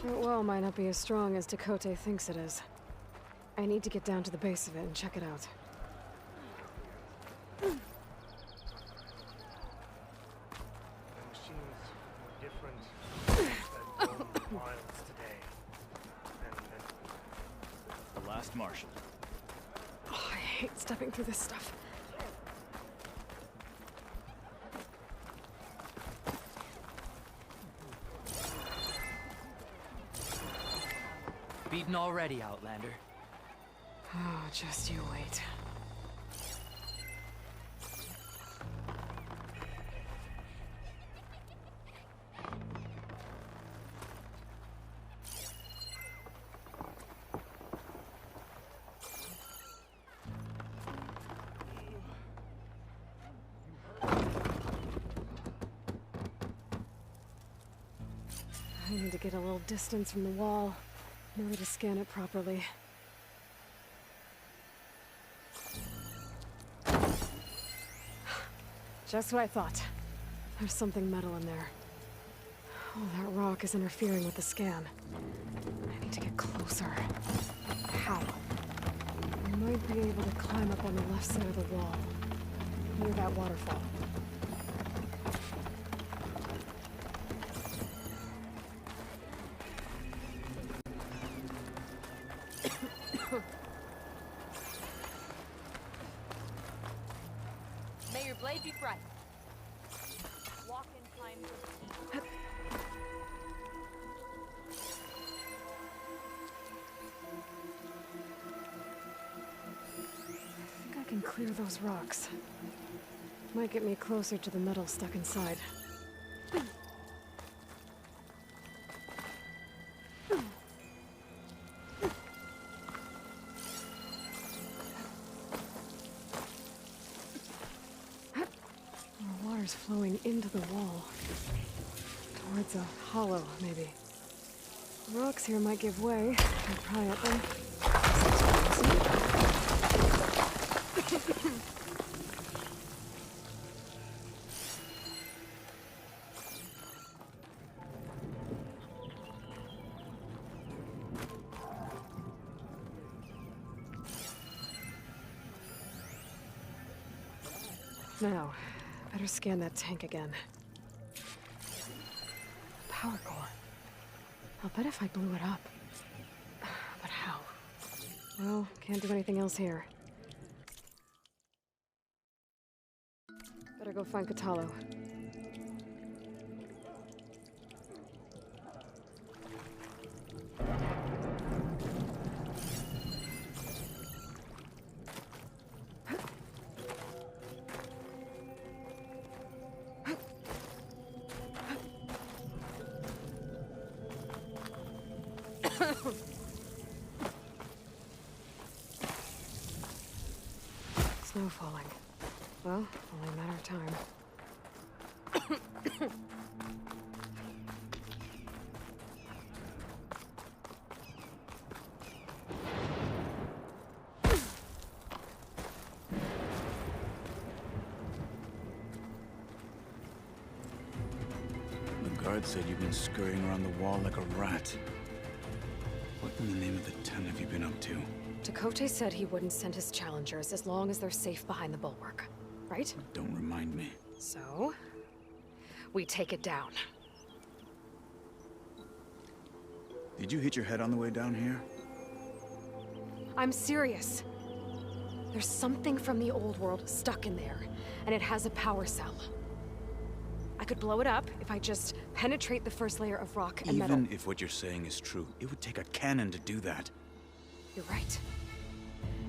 That well might not be as strong as Dakota thinks it is. I need to get down to the base of it and check it out. The machines were different than miles today. The last Marshal. Oh, I hate stepping through this stuff. Beaten already, Outlander. Oh, just you wait. I need to get a little distance from the wall in order to scan it properly. Just what I thought. There's something metal in there. Oh, that rock is interfering with the scan. I need to get closer. How? I might be able to climb up on the left side of the wall, near that waterfall. May your blade be bright. Walk and climb. I think I can clear those rocks. Might get me closer to the metal stuck inside. Water's flowing into the wall. Towards a hollow, maybe. The rocks here might give way. I'll pry at them. Now, better scan that tank again. Power core. I'll bet if I blew it up. But how? Well, can't do anything else here. Better go find Katalo. Snow falling. Well, only a matter of time. The guard said you've been scurrying around the wall like a rat. What in the name of the ten have you been up to? Dakota said he wouldn't send his challengers as long as they're safe behind the bulwark, right? Don't remind me. So, we take it down. Did you hit your head on the way down here? I'm serious. There's something from the old world stuck in there, and it has a power cell. I could blow it up if I just penetrate the first layer of rock and metal. Even if what you're saying is true, it would take a cannon to do that. You're right.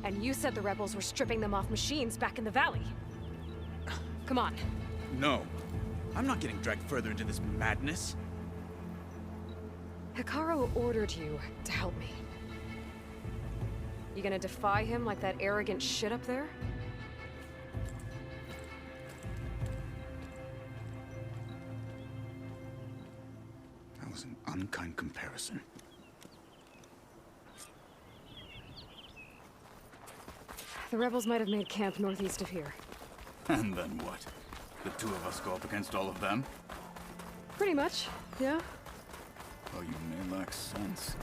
And you said the rebels were stripping them off machines back in the valley. Come on. No. I'm not getting dragged further into this madness. Hikaru ordered you to help me. You gonna defy him like that arrogant shit up there? That was an unkind comparison. The rebels might have made camp northeast of here. And then what? The two of us go up against all of them? Pretty much, yeah. Oh, you may lack sense,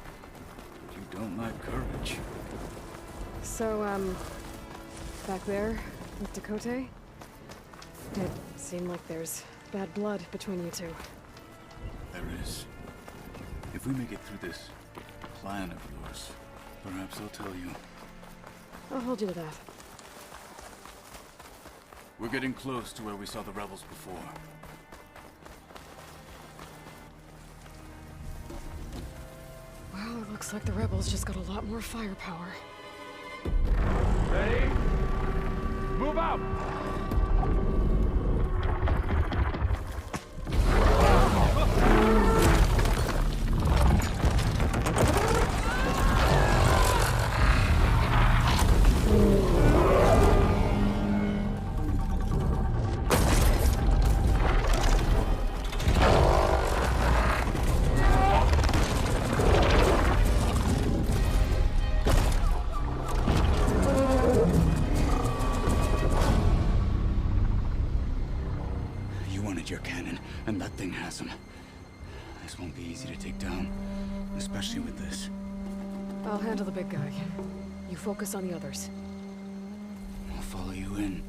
but you don't lack courage. So, back there, with Dakota? It seemed like there's bad blood between you two. There is. If we make it through this plan of yours, perhaps I'll tell you. I'll hold you to that. We're getting close to where we saw the rebels before. Well, it looks like the rebels just got a lot more firepower. Ready? Move out! Your cannon, and that thing has him. This won't be easy to take down, especially with this. I'll handle the big guy. You focus on the others. I'll follow you in.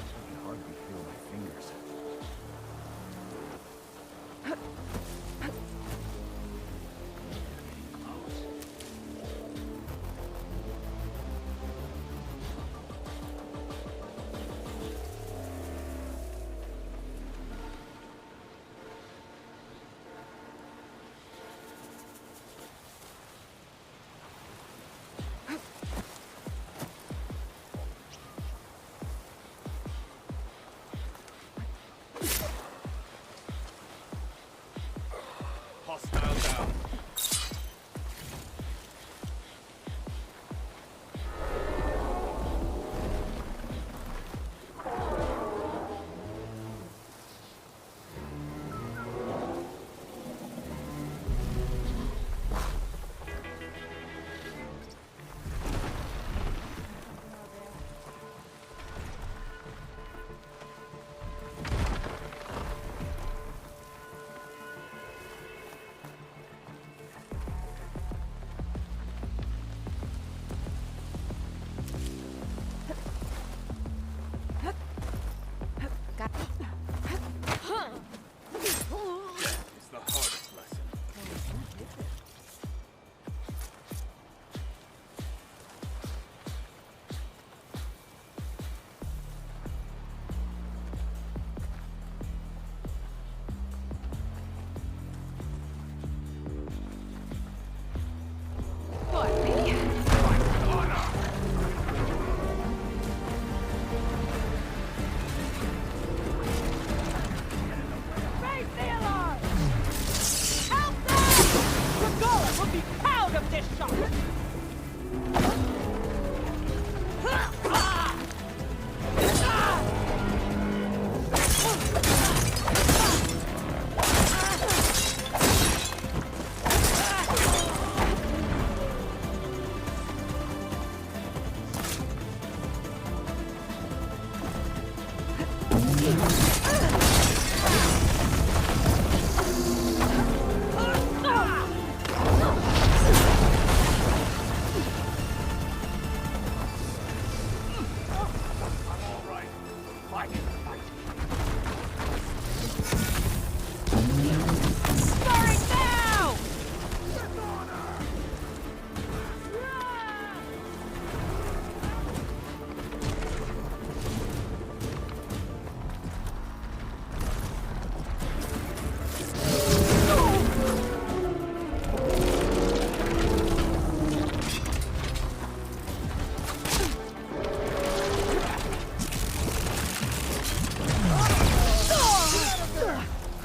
I can hardly feel my fingers. Hostile down. It's the hardest lesson. Raise the alarm! Help them! Dragola will be proud of this shot! Starting now!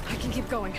I can keep going.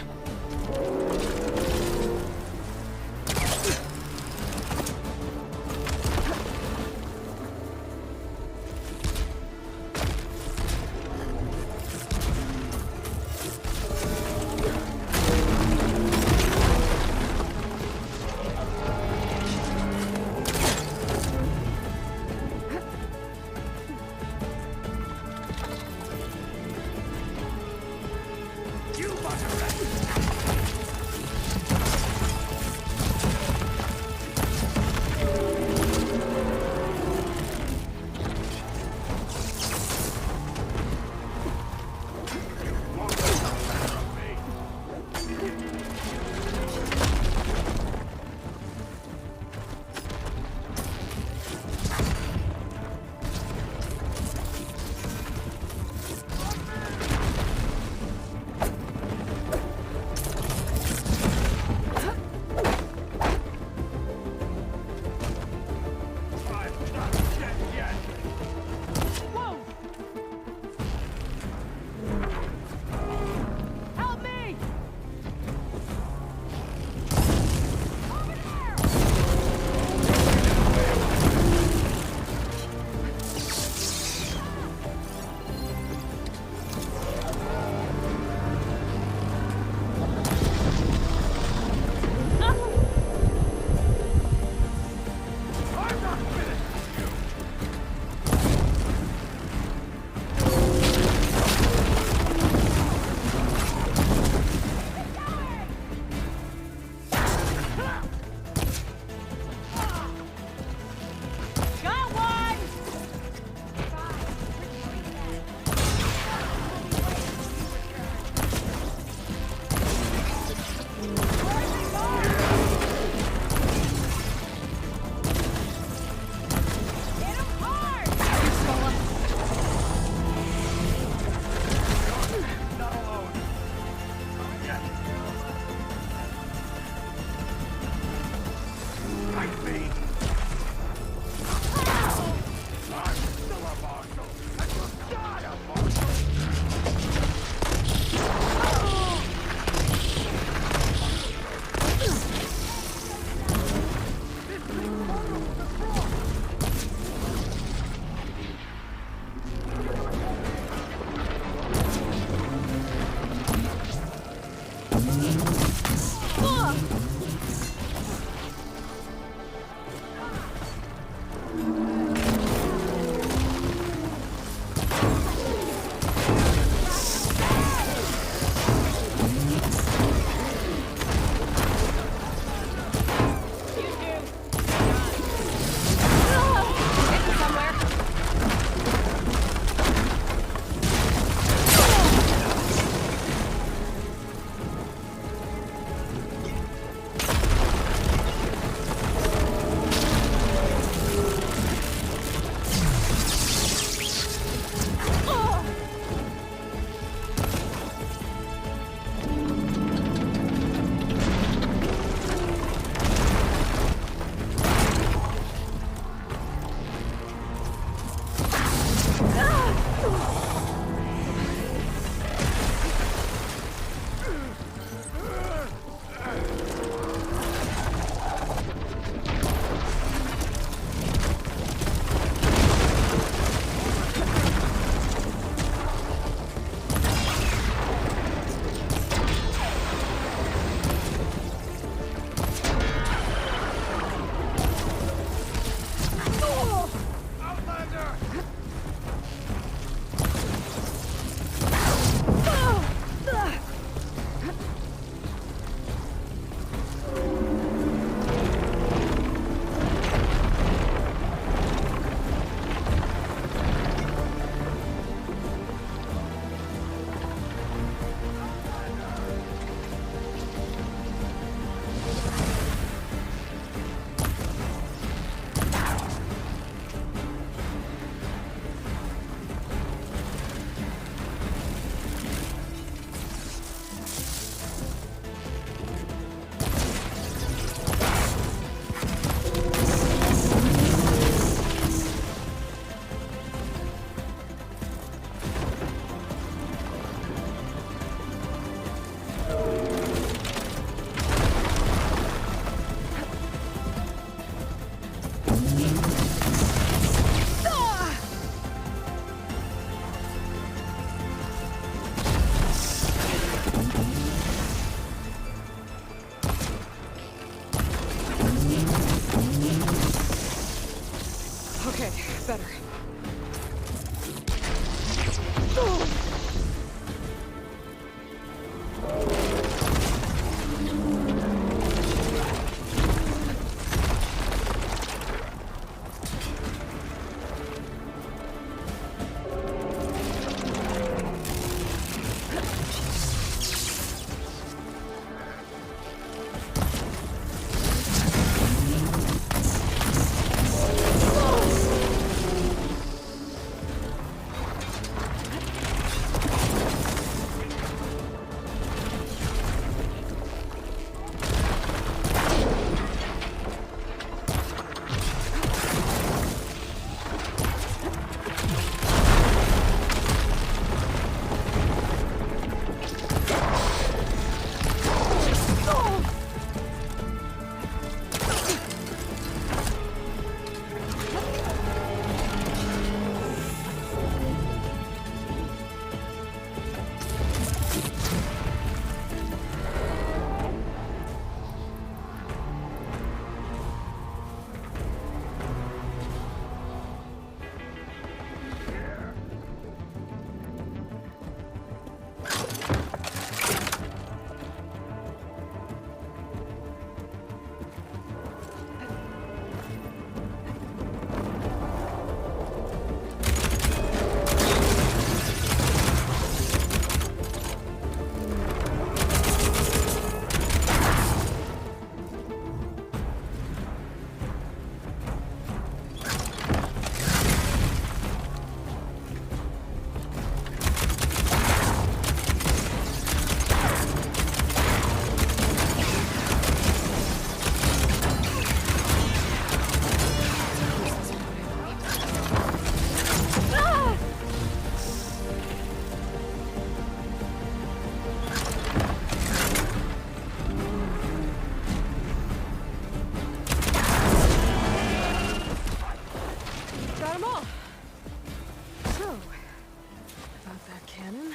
cannon?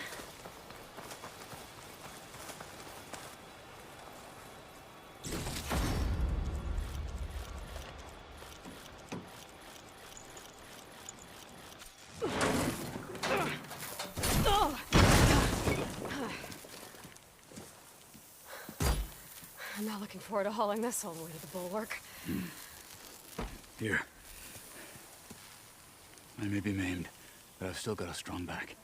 I'm not looking forward to hauling this all the way to the bulwark. Here. I may be maimed, but I've still got a strong back.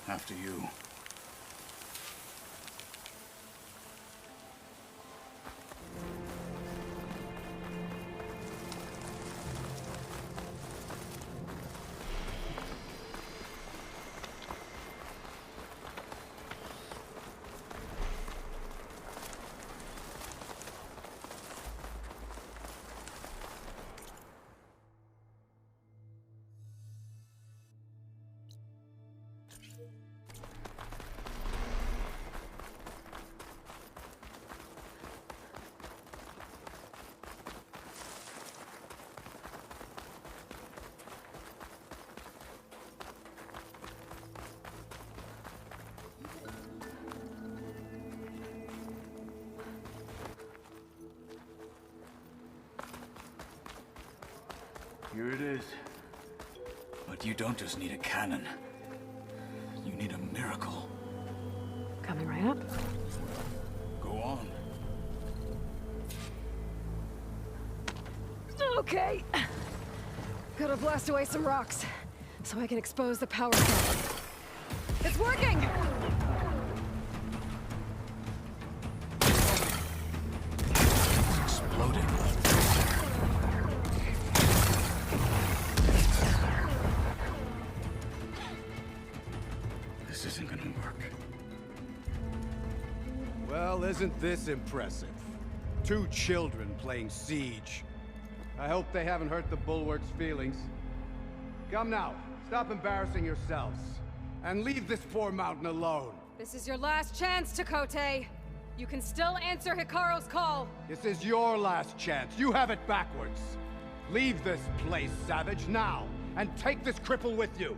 After you. Here it is. But you don't just need a cannon. You need a miracle. Coming right up. Go on. Okay. Gotta blast away some rocks, so I can expose the power cell. It's working! It's exploding. This isn't gonna work. Well, isn't this impressive? 2 children playing siege. I hope they haven't hurt the bulwark's feelings. Come now, stop embarrassing yourselves. And leave this poor mountain alone. This is your last chance, Takote. You can still answer Hikaru's call. This is your last chance. You have it backwards. Leave this place, Savage, now. And take this cripple with you.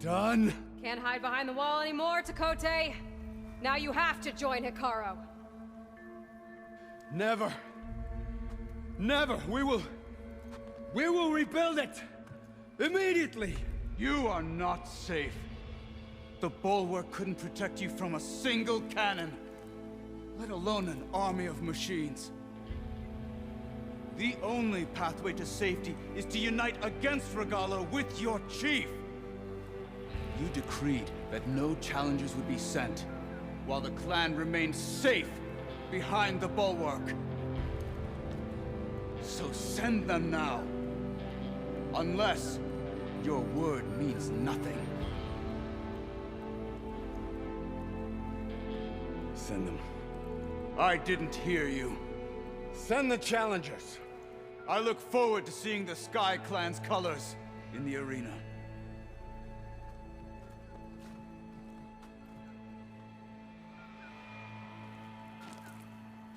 Done? Can't hide behind the wall anymore, Takote. Now you have to join Hikaru. Never. Never. We will rebuild it. Immediately. You are not safe. The bulwark couldn't protect you from a single cannon, let alone an army of machines. The only pathway to safety is to unite against Regalo with your chief. You decreed that no challengers would be sent, while the clan remained safe behind the bulwark. So send them now. Unless your word means nothing. Send them. I didn't hear you. Send the challengers. I look forward to seeing the Sky Clan's colors in the arena.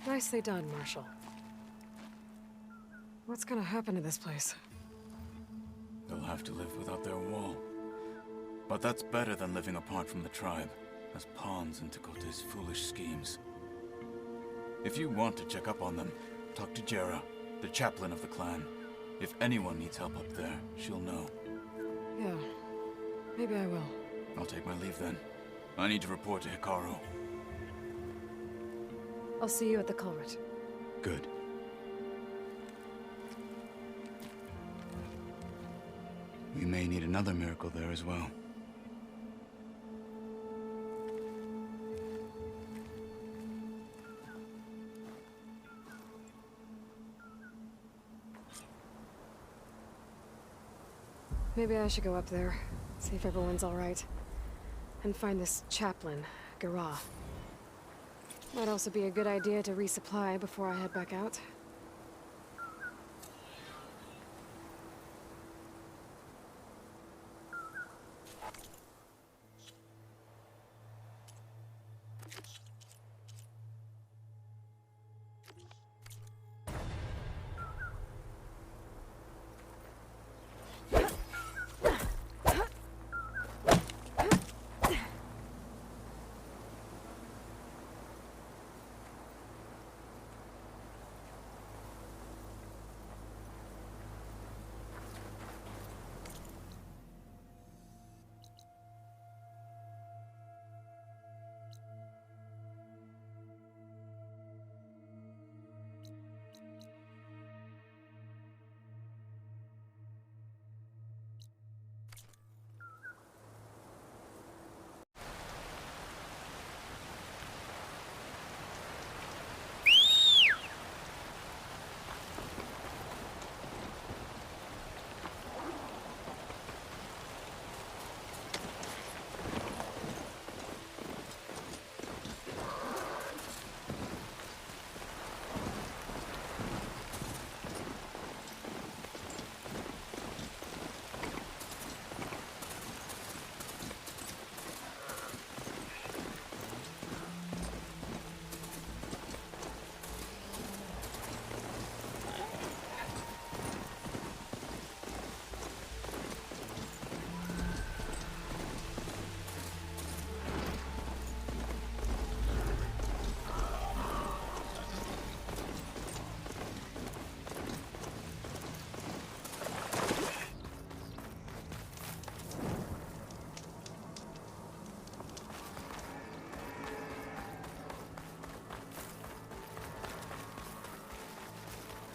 Nicely done, Marshal. What's gonna happen to this place? They'll have to live without their wall. But that's better than living apart from the tribe, as pawns in Takote's foolish schemes. If you want to check up on them, talk to Jera, the chaplain of the clan. If anyone needs help up there, she'll know. Yeah. Maybe I will. I'll take my leave then. I need to report to Hikaru. I'll see you at the culvert. Good. We may need another miracle there as well. Maybe I should go up there, see if everyone's all right, and find this chaplain, Garah. Might also be a good idea to resupply before I head back out.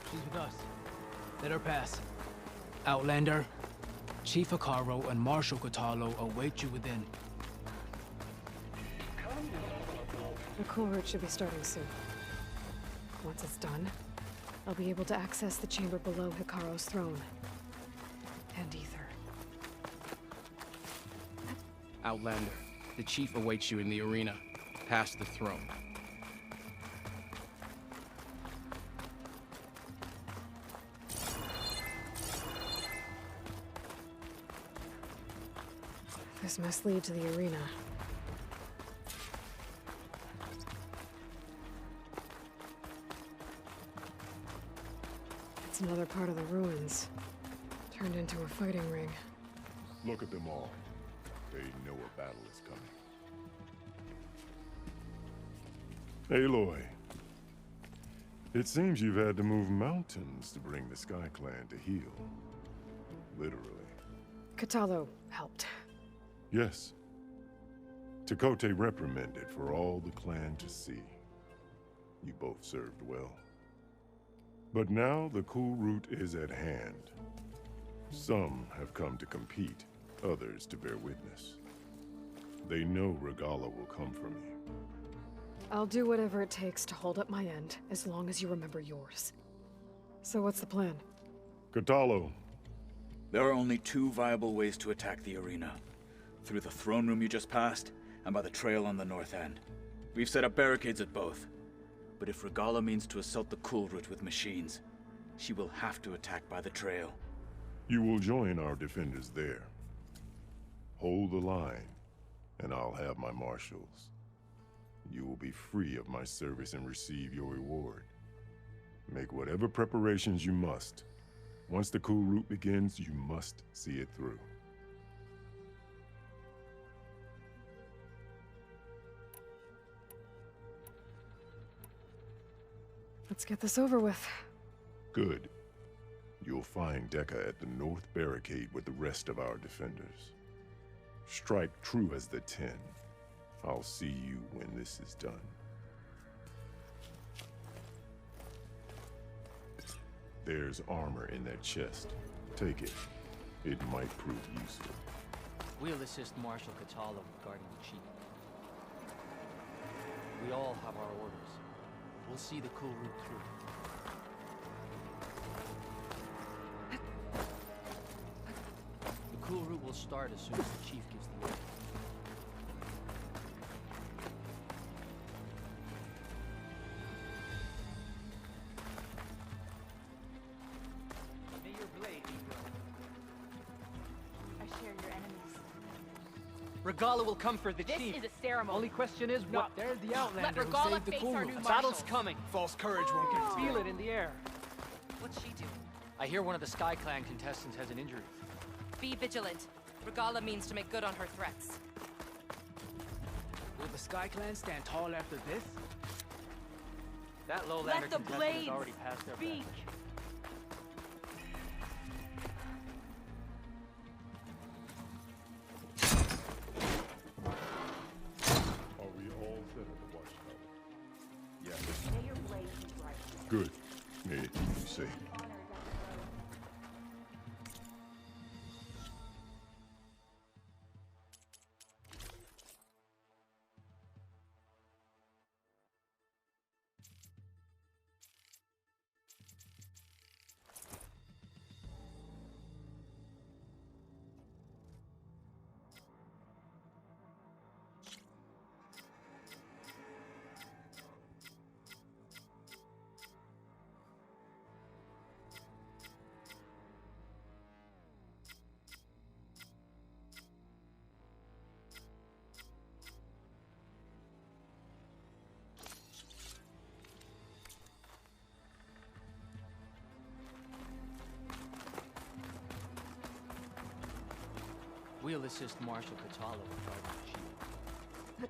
She's with us. Let her pass. Outlander, Chief Hikaru and Marshal Katalo await you within. The culvert should be starting soon. Once it's done, I'll be able to access the chamber below Hikaru's throne. And Ether. Outlander, the chief awaits you in the arena, past the throne. This must lead to the arena. It's another part of the ruins, turned into a fighting ring. Look at them all. They know a battle is coming. Aloy. It seems you've had to move mountains to bring the Sky Clan to heal. Literally. Katalo helped. Yes. Tekote reprimanded for all the clan to see. You both served well. But now the cool route is at hand. Some have come to compete, others to bear witness. They know Regala will come for me. I'll do whatever it takes to hold up my end, as long as you remember yours. So what's the plan? Katalo. There are only two viable ways to attack the arena. Through the throne room you just passed, and by the trail on the north end. We've set up barricades at both. But if Regala means to assault the cool route with machines, she will have to attack by the trail. You will join our defenders there. Hold the line, and I'll have my marshals. You will be free of my service and receive your reward. Make whatever preparations you must. Once the cool route begins, you must see it through. Let's get this over with. Good. You'll find Dekka at the north barricade with the rest of our defenders. Strike true as the 10. I'll see you when this is done. There's armor in that chest. Take it. It might prove useful. We'll assist Marshal Catallo regarding the chief. We all have our orders. We'll see the cool route through. The cool route will start as soon as the chief gives the order. May your blade be broken. I share your enemies. Regala will come for the This chief. is a ceremony. Only question is, what? There's the Outlander who Regala saved the face cool our route. new Battle's marshal. coming. False courage won't get feel it in the air. What's she doing? I hear one of the Sky Clan contestants has an injury. Be vigilant. Regala means to make good on her threats. Will the Sky Clan stand tall after this? That lowlander Let the contestant blades has already passed their speak. best. Are we all set at the watchtower? Yes. May your blade be bright. Good. May it keep you safe. We'll assist Marshal Catallo regarding the chief.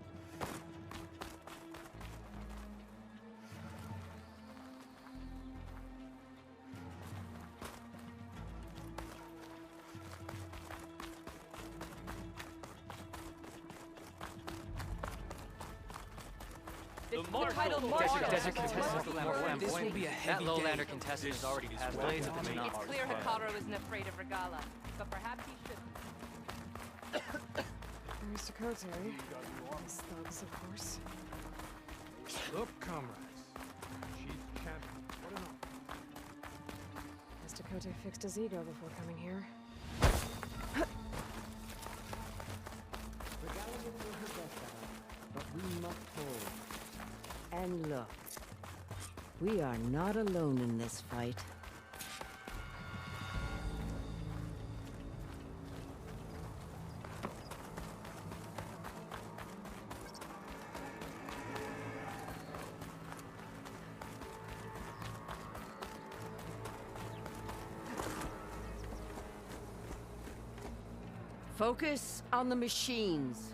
The title Desert Marshal. contestant. This will be a That heavy lowlander day. contestant has already passed their It's best. clear Hikaru isn't afraid of Regala, but perhaps he should. There's Dakota, eh? These thugs, of course. Look, comrades. Chief Champion. What an honor. Guess Dakota fixed his ego before coming here. Regala will do her best at us, but we must hold. And look, we are not alone in this fight. Focus on the machines.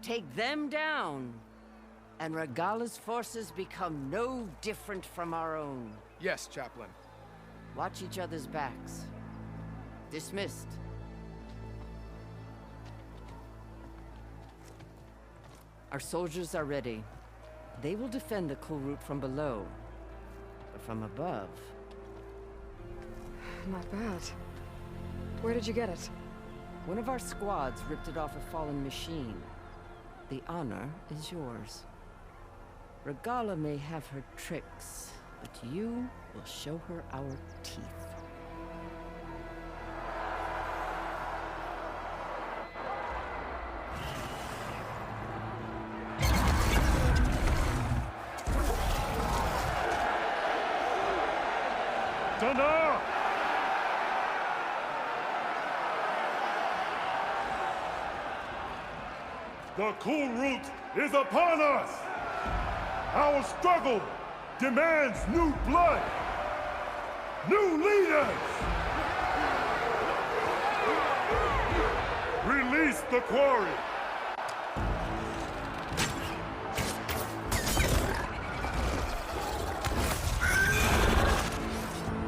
Take them down. And Regala's forces become no different from our own. Yes, Chaplain. Watch each other's backs. Dismissed. Our soldiers are ready. They will defend the cool route from below. But from above... Not bad. Where did you get it? One of our squads ripped it off a fallen machine. The honor is yours. Regala may have her tricks, but you will show her our teeth. Tana! The cool route is upon us! Our struggle demands new blood! New leaders! Release the quarry!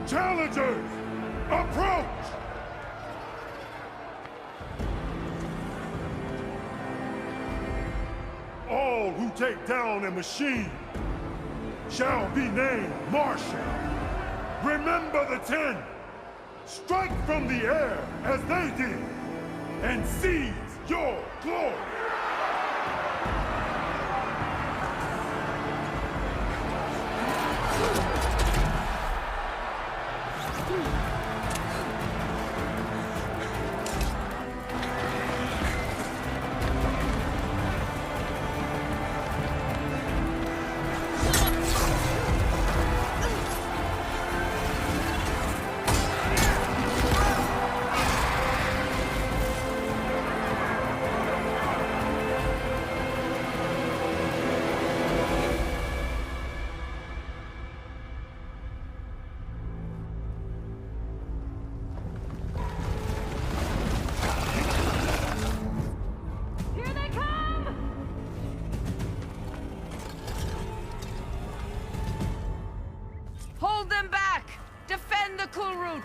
Challengers, approach! take down a machine shall be named Marshal. Remember the 10. Strike from the air as they did, and seize your glory. Hold them back! Defend the cool route!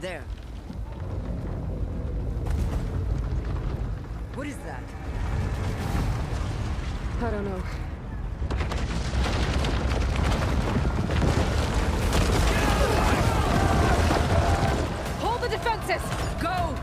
There. What is that? I don't know. Hold the defenses! Go!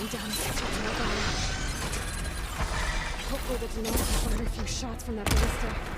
going down the second. Hopefully the Denali can fire a few shots from that ballista.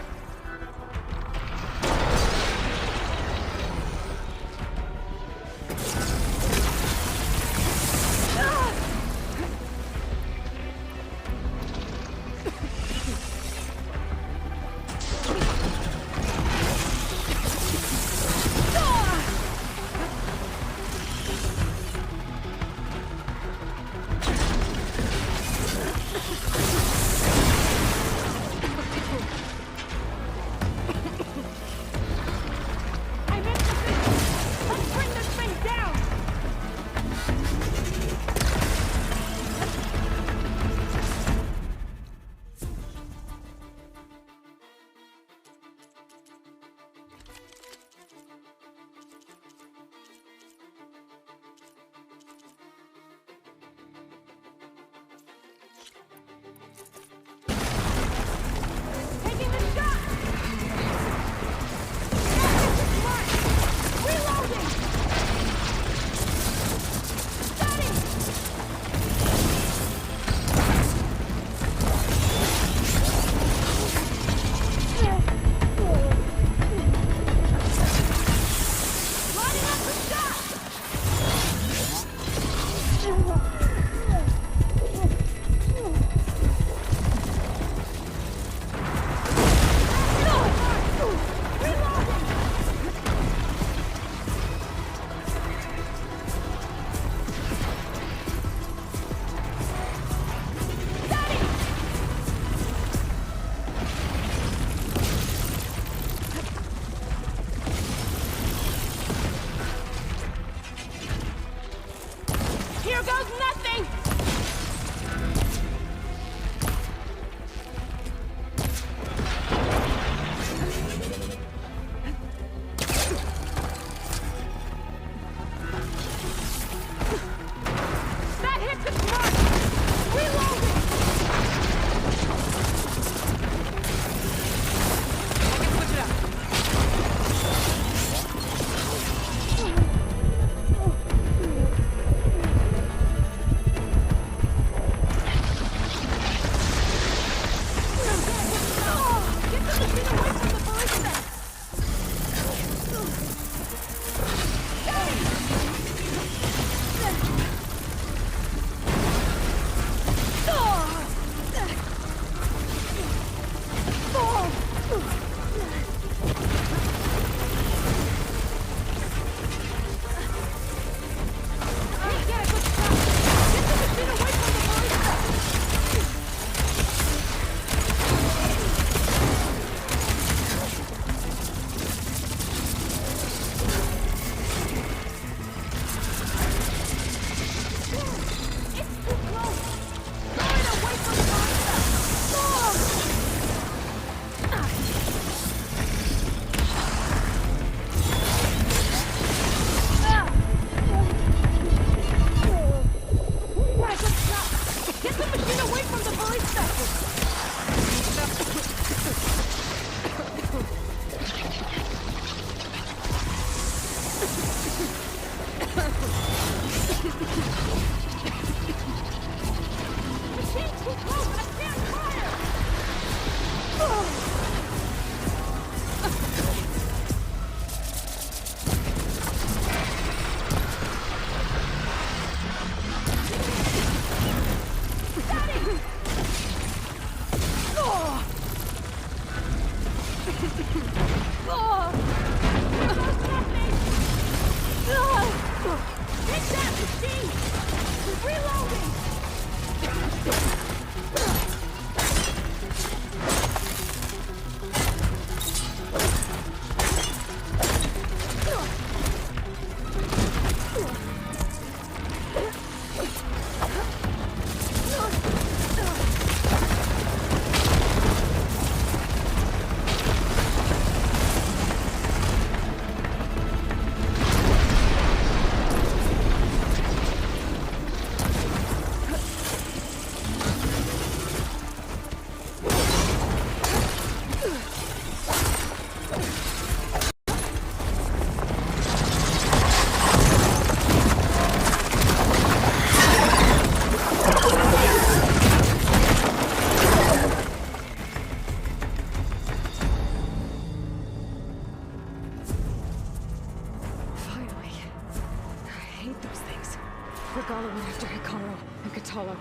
Regala went after Hikaru and Katalo.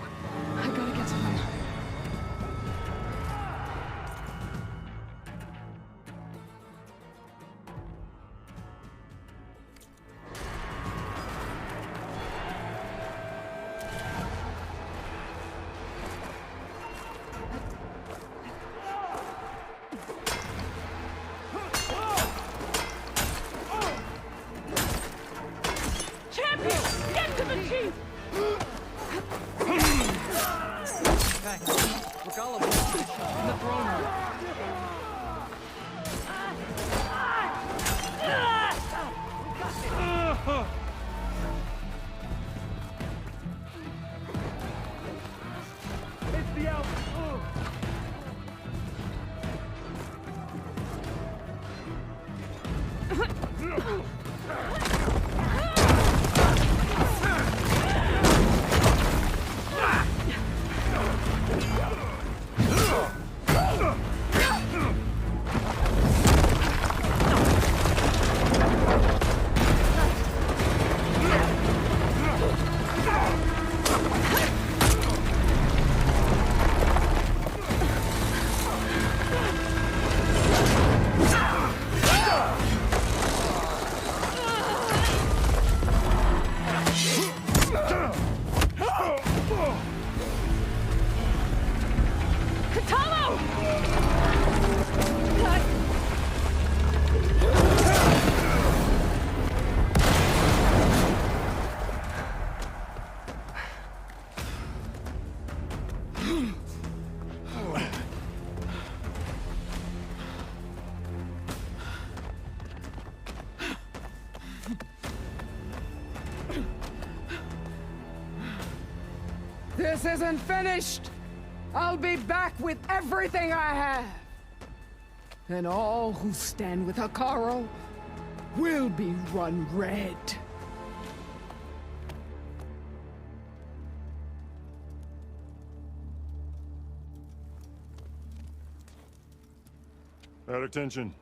I gotta get to them. This isn't finished! I'll be back with everything I have! And all who stand with Hikaru will be run red. At attention.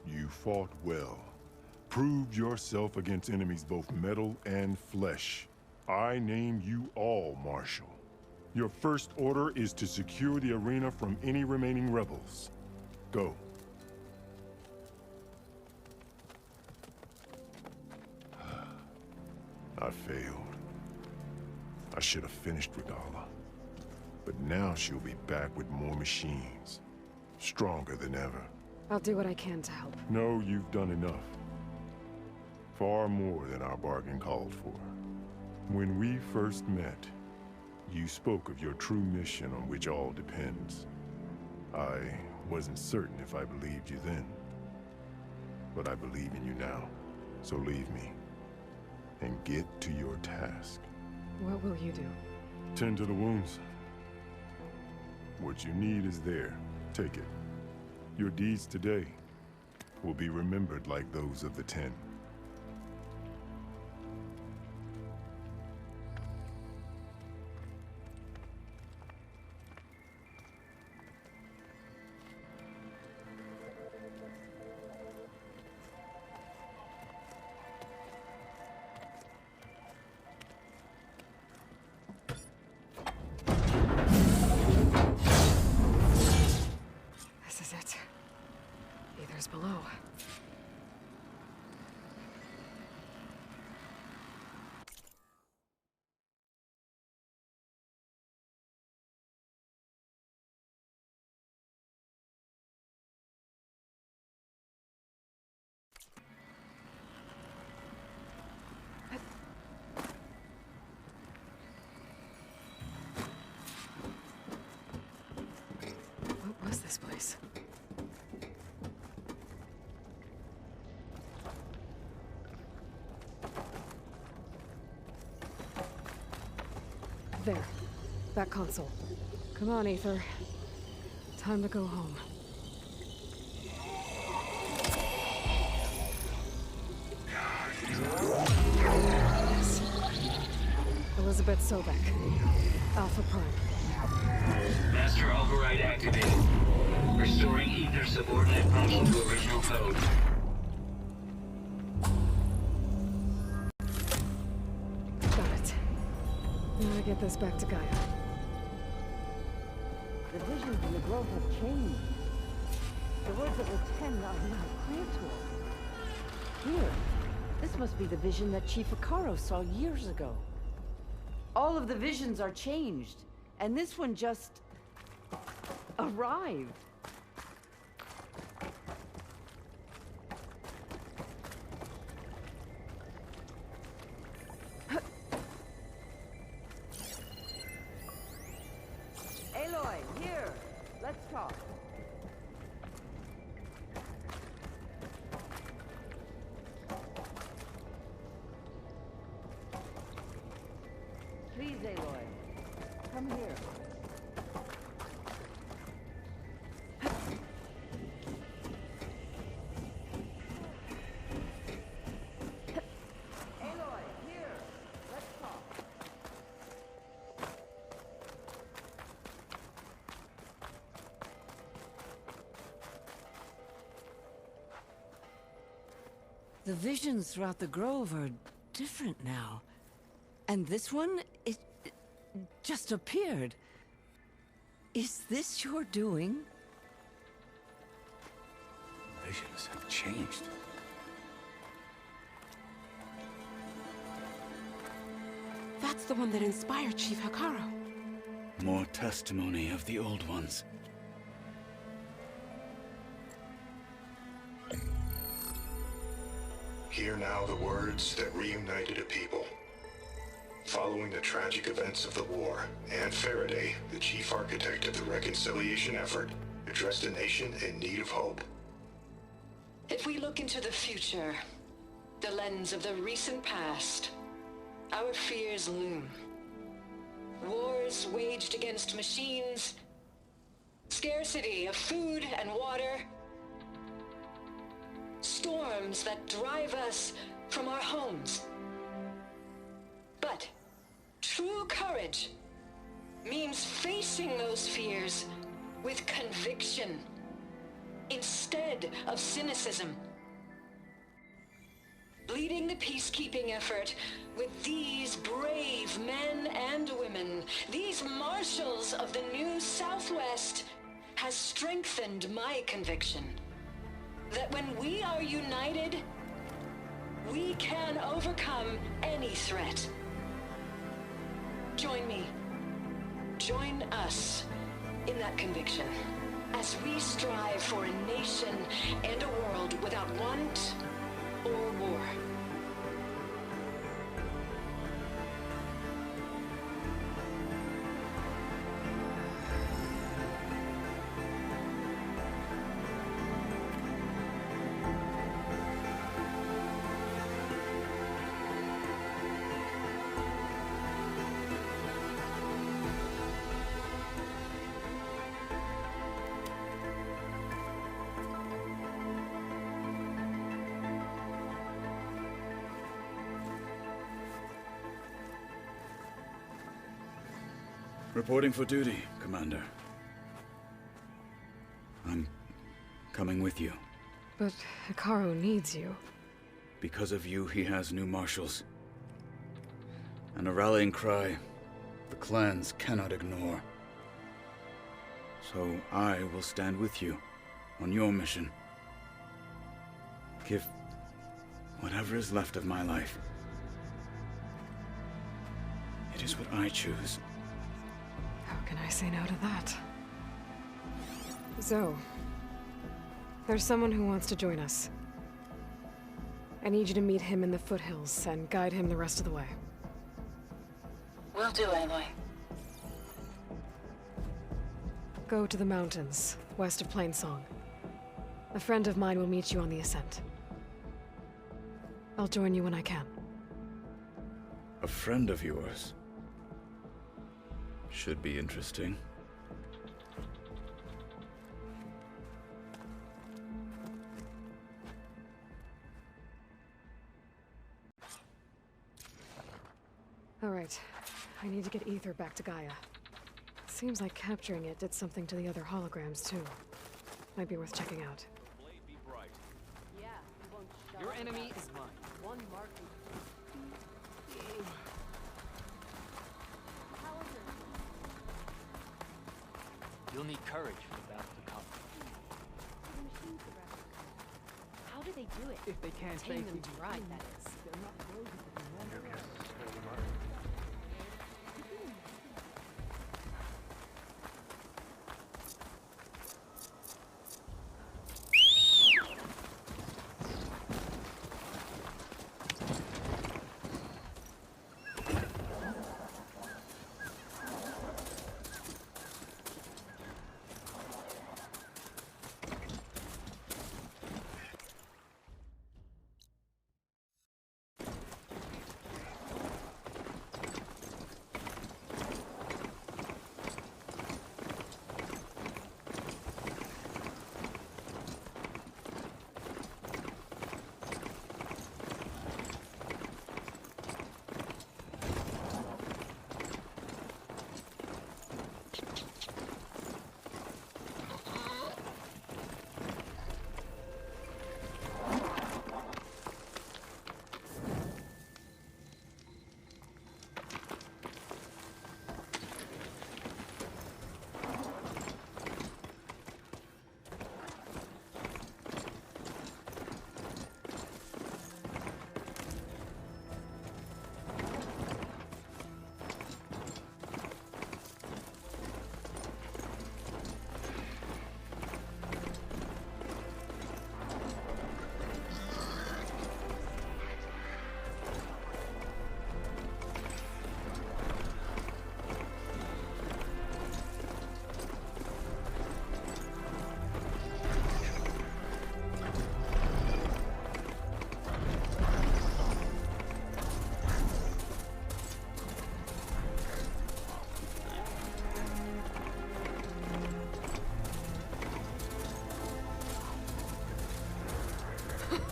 You fought well. Proved yourself against enemies both metal and flesh. I name you all Marshal. Your first order is to secure the arena from any remaining rebels. Go. I failed. I should have finished Regala. But now she'll be back with more machines. Stronger than ever. I'll do what I can to help. No, you've done enough. Far more than our bargain called for. When we first met, you spoke of your true mission on which all depends. I wasn't certain if I believed you then. But I believe in you now. So leave me. And get to your task. What will you do? Tend to the wounds. What you need is there. Take it. Your deeds today will be remembered like those of the 10. Below. What was this place? There. That console. Come on, Aether. Time to go home. Yes. Elizabeth Sobek. Alpha Prime. Master override activated. Restoring Aether subordinate function to original code. Got it. get this back to Gaia. The visions in the grove have changed. The words of the Ten are now clear to us. Here, this must be the vision that Chief Akaro saw years ago. All of the visions are changed, and this one just arrived. Aloy, here. Let's talk. Please, Aloy. Come here. Aloy, here. Let's talk. The visions throughout the grove are different now. And this one, it just appeared. Is this your doing? Visions have changed. That's the one that inspired Chief Akaro. More testimony of the old ones. Hear now the words that reunited a people. Following the tragic events of the war, Anne Faraday, the chief architect of the reconciliation effort, addressed a nation in need of hope. If we look into the future, the lens of the recent past, our fears loom. Wars waged against machines, scarcity of food and water, storms that drive us from our homes. But true courage means facing those fears with conviction instead of cynicism. Leading the peacekeeping effort with these brave men and women, these marshals of the new Southwest, has strengthened my conviction that when we are united, we can overcome any threat. Join me. Join us in that conviction as we strive for a nation and a world without want or war. Reporting for duty, Commander. I'm coming with you. But Akaro needs you. Because of you, he has new marshals. And a rallying cry the clans cannot ignore. So I will stand with you on your mission. Give whatever is left of my life. It is what I choose. How can I say no to that? Zoe, there's someone who wants to join us. I need you to meet him in the foothills and guide him the rest of the way. Will do, Aloy. Go to the mountains, west of Plainsong. A friend of mine will meet you on the ascent. I'll join you when I can. A friend of yours? Should be interesting. All right. I need to get Ether back to Gaia. Seems like capturing it did something to the other holograms, too. Might be worth checking out. Yeah, you won't shut Your up enemy about is mine. One mark. You'll need courage for the battle to come. How do they do it? If they can't Tame them safely to ride, that is. They're not frozen anymore.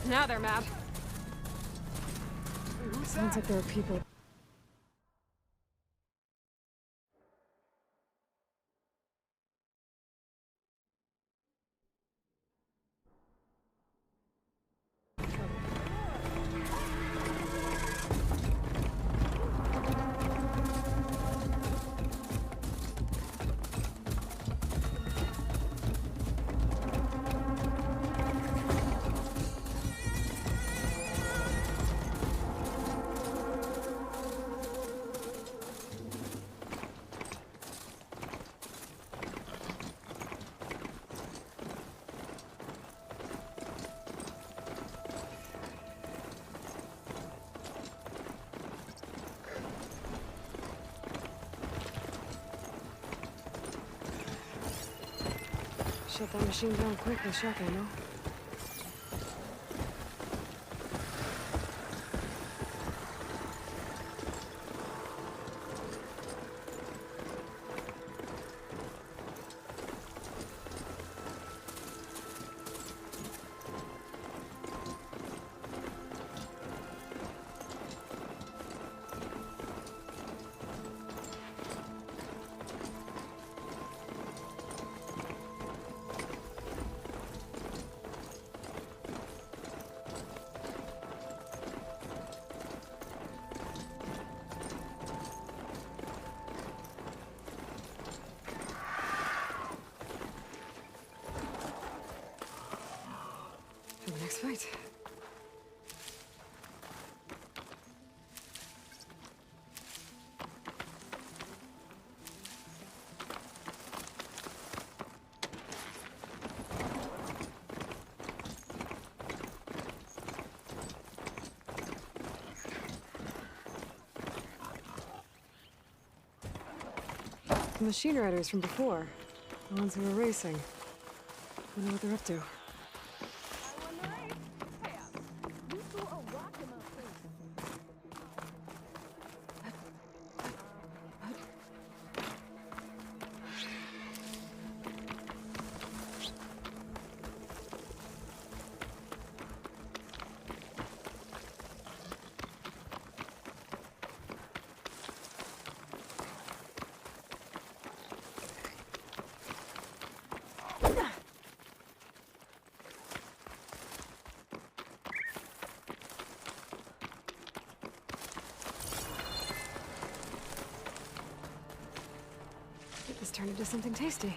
Now they're mad. Sounds like there are people. Shut that machine down quick with shock ammo. For the next fight. The machine riders from before. The ones who were racing. Wonder what they're up to. This turned into something tasty.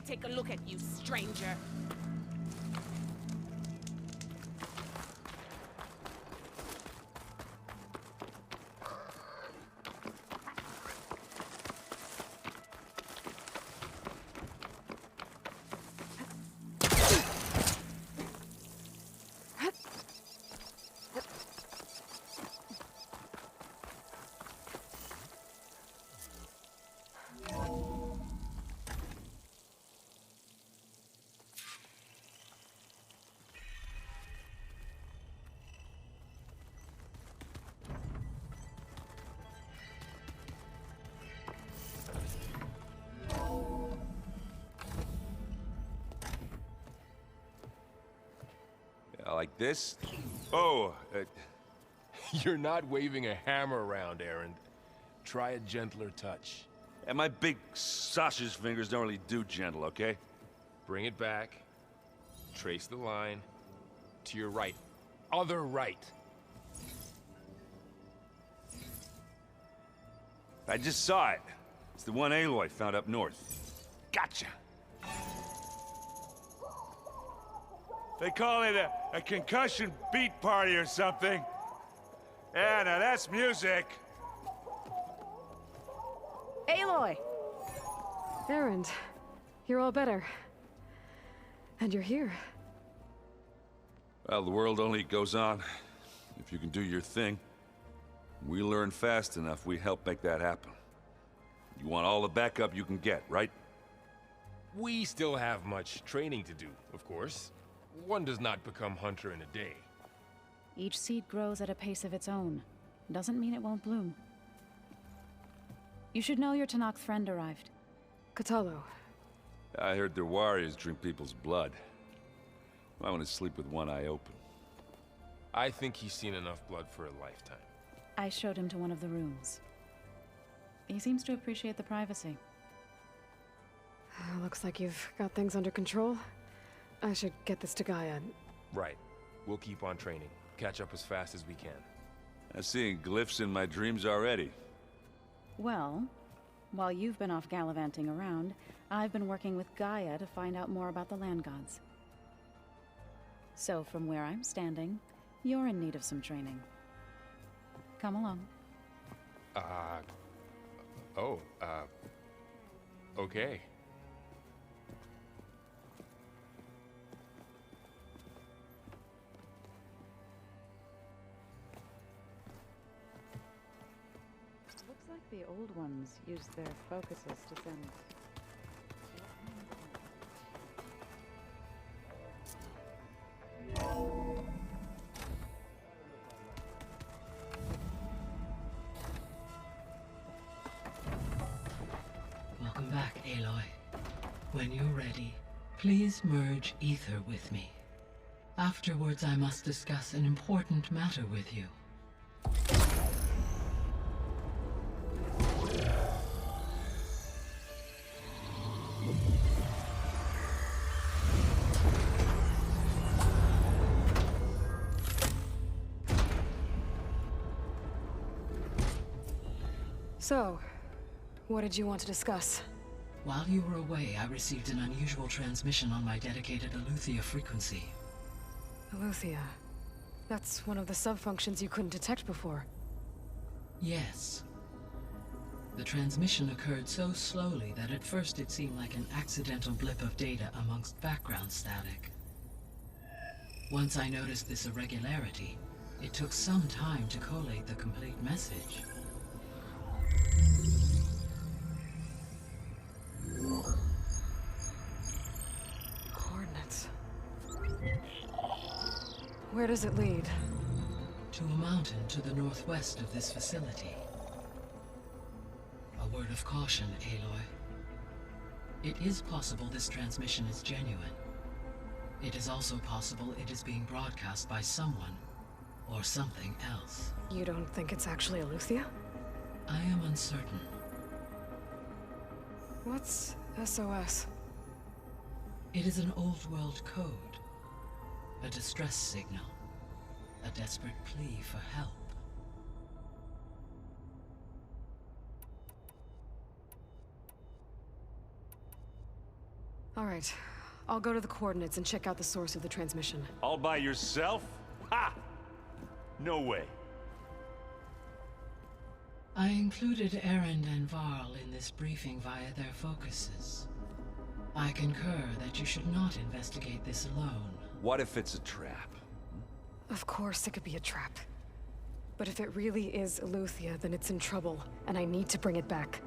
take a look at you, stranger. Like this? Oh, you're not waving a hammer around, Aaron. Try a gentler touch. And my big sausage fingers don't really do gentle, okay? Bring it back. Trace the line. To your right. Other right. I just saw it. It's the one Aloy found up north. Gotcha! They call it a concussion beat party or something. Yeah, now that's music. Aloy! Erend, you're all better. And you're here. Well, the world only goes on if you can do your thing. We learn fast enough, we help make that happen. You want all the backup you can get, right? We still have much training to do, of course. One does not become hunter in a day. Each seed grows at a pace of its own. Doesn't mean it won't bloom. You should know your Tanakh friend arrived. Kotallo. I heard their warriors drink people's blood. I want to sleep with one eye open. I think he's seen enough blood for a lifetime. I showed him to one of the rooms. He seems to appreciate the privacy. Looks like you've got things under control. I should get this to Gaia. Right. We'll keep on training. Catch up as fast as we can. I'm seeing glyphs in my dreams already. Well, while you've been off gallivanting around, I've been working with Gaia to find out more about the land gods. So from where I'm standing, you're in need of some training. Come along. Okay. Looks like the old ones used their focuses to send... Welcome back, Aloy. When you're ready, please merge ether with me. Afterwards, I must discuss an important matter with you. So, what did you want to discuss? While you were away, I received an unusual transmission on my dedicated Aletheia frequency. Aletheia. That's one of the sub-functions you couldn't detect before. Yes. The transmission occurred so slowly that at first it seemed like an accidental blip of data amongst background static. Once I noticed this irregularity, it took some time to collate the complete message. Coordinates. Where does it lead? To a mountain to the northwest of this facility. A word of caution, Aloy. It is possible this transmission is genuine. It is also possible it is being broadcast by someone or something else. You don't think it's actually Aletheia? I am uncertain. What's SOS? It is an old-world code. A distress signal. A desperate plea for help. All right. I'll go to the coordinates and check out the source of the transmission. All by yourself? Ha! No way. I included Erend and Varl in this briefing via their focuses. I concur that you should not investigate this alone. What if it's a trap? Of course it could be a trap. But if it really is Eleuthia, then it's in trouble, and I need to bring it back.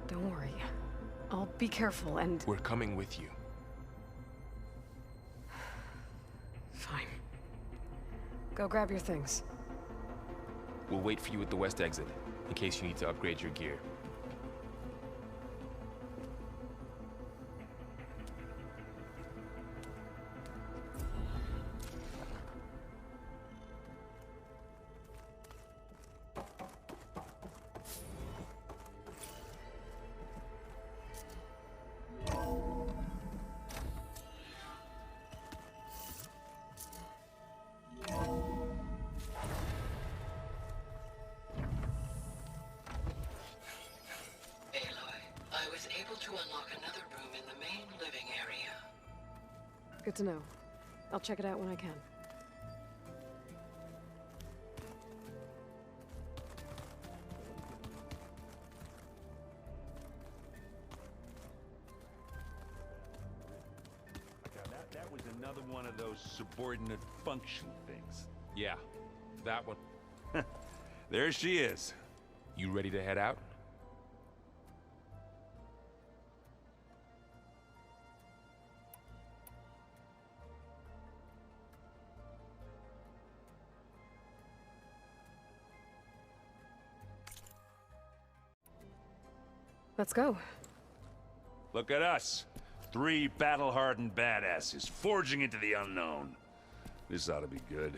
Don't worry. I'll be careful and... We're coming with you. Fine. Go grab your things. We'll wait for you at the west exit, in case you need to upgrade your gear. Good to know. I'll check it out when I can. That was another one of those subordinate function things. Yeah, that one. There she is. You ready to head out? Let's go. Look at us. 3 battle-hardened badasses forging into the unknown. This ought to be good.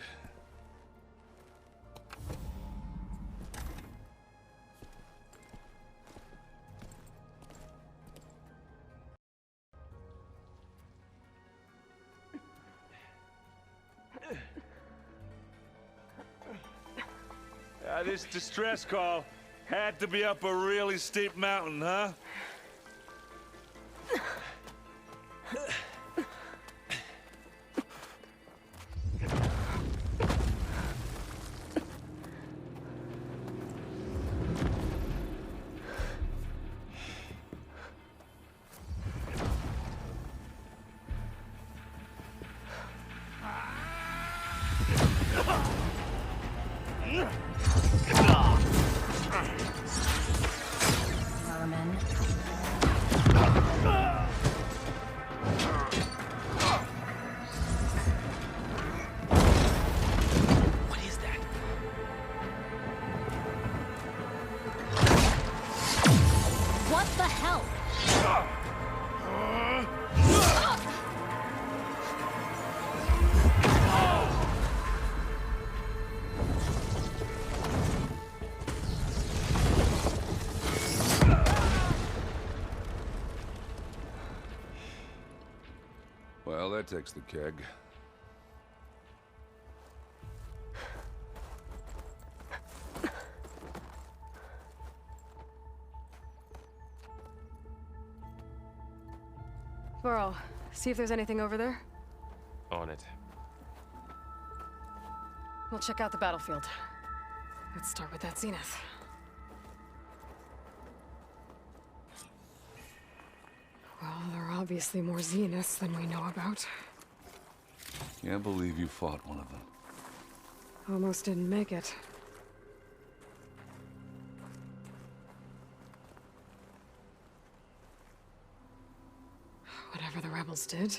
This distress call had to be up a really steep mountain, huh? Well, that takes the keg. Varl, see if there's anything over there. On it. We'll check out the battlefield. Let's start with that zenith. Well, there are obviously more zeniths than we know about. Can't believe you fought one of them. Almost didn't make it. Whatever the rebels did,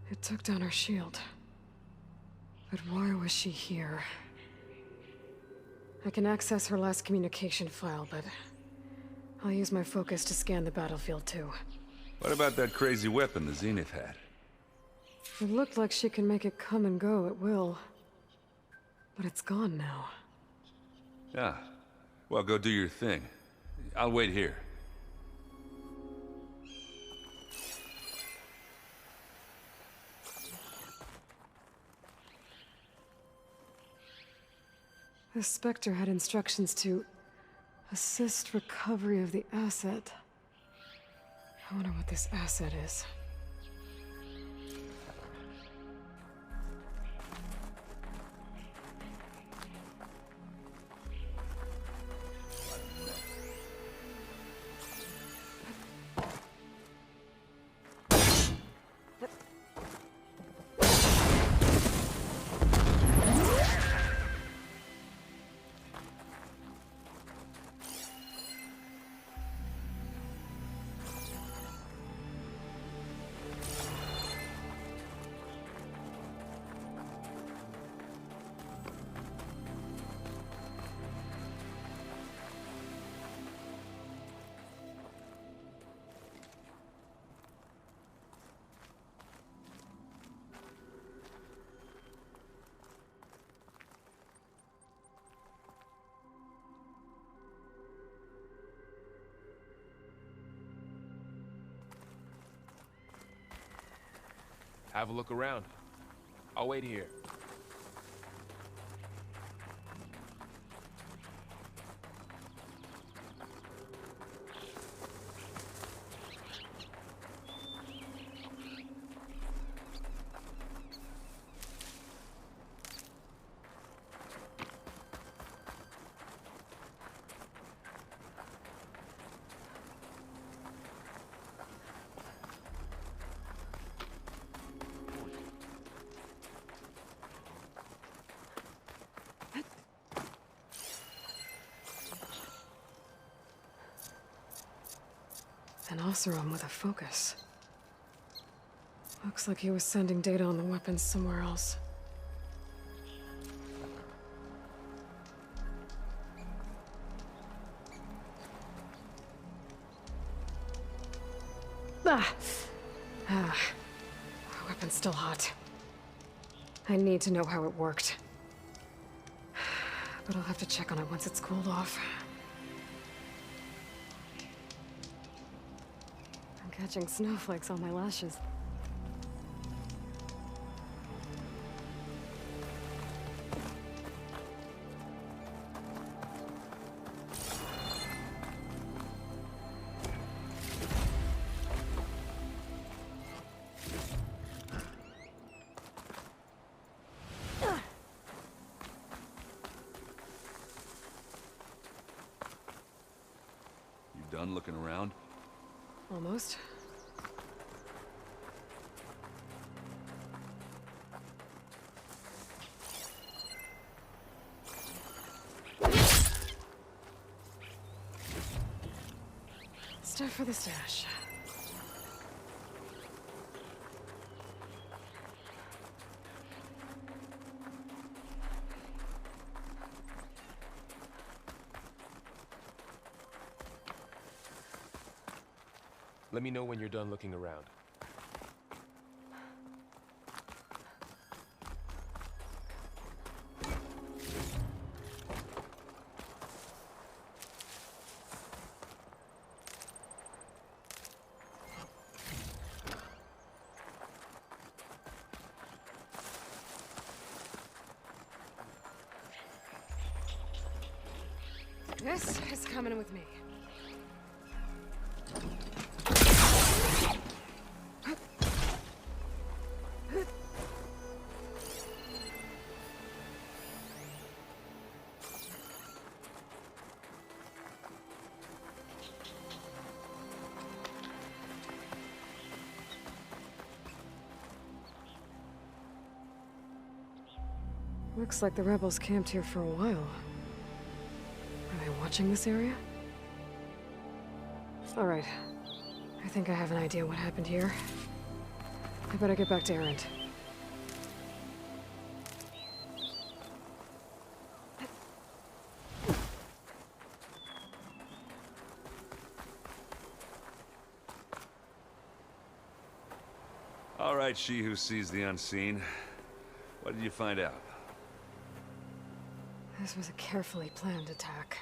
it took down our shield. But why was she here? I can access her last communication file, but I'll use my focus to scan the battlefield too. What about that crazy weapon the Zenith had? It looked like she can make it come and go at will. But it's gone now. Yeah. Well, go do your thing. I'll wait here. The Spectre had instructions to assist recovery of the asset. I wonder what this asset is. Have a look around. I'll wait here. An Oseram with a focus. Looks like he was sending data on the weapons somewhere else. My weapon's still hot. I need to know how it worked. But I'll have to check on it once it's cooled off. Catching snowflakes on my lashes. You done looking around? Almost. Stuff for the stash. Let me know when you're done looking around. This is coming with me. Looks like the rebels camped here for a while. Are they watching this area? All right. I think I have an idea what happened here. I better get back to Erend. All right, she who sees the unseen. What did you find out? This was a carefully planned attack.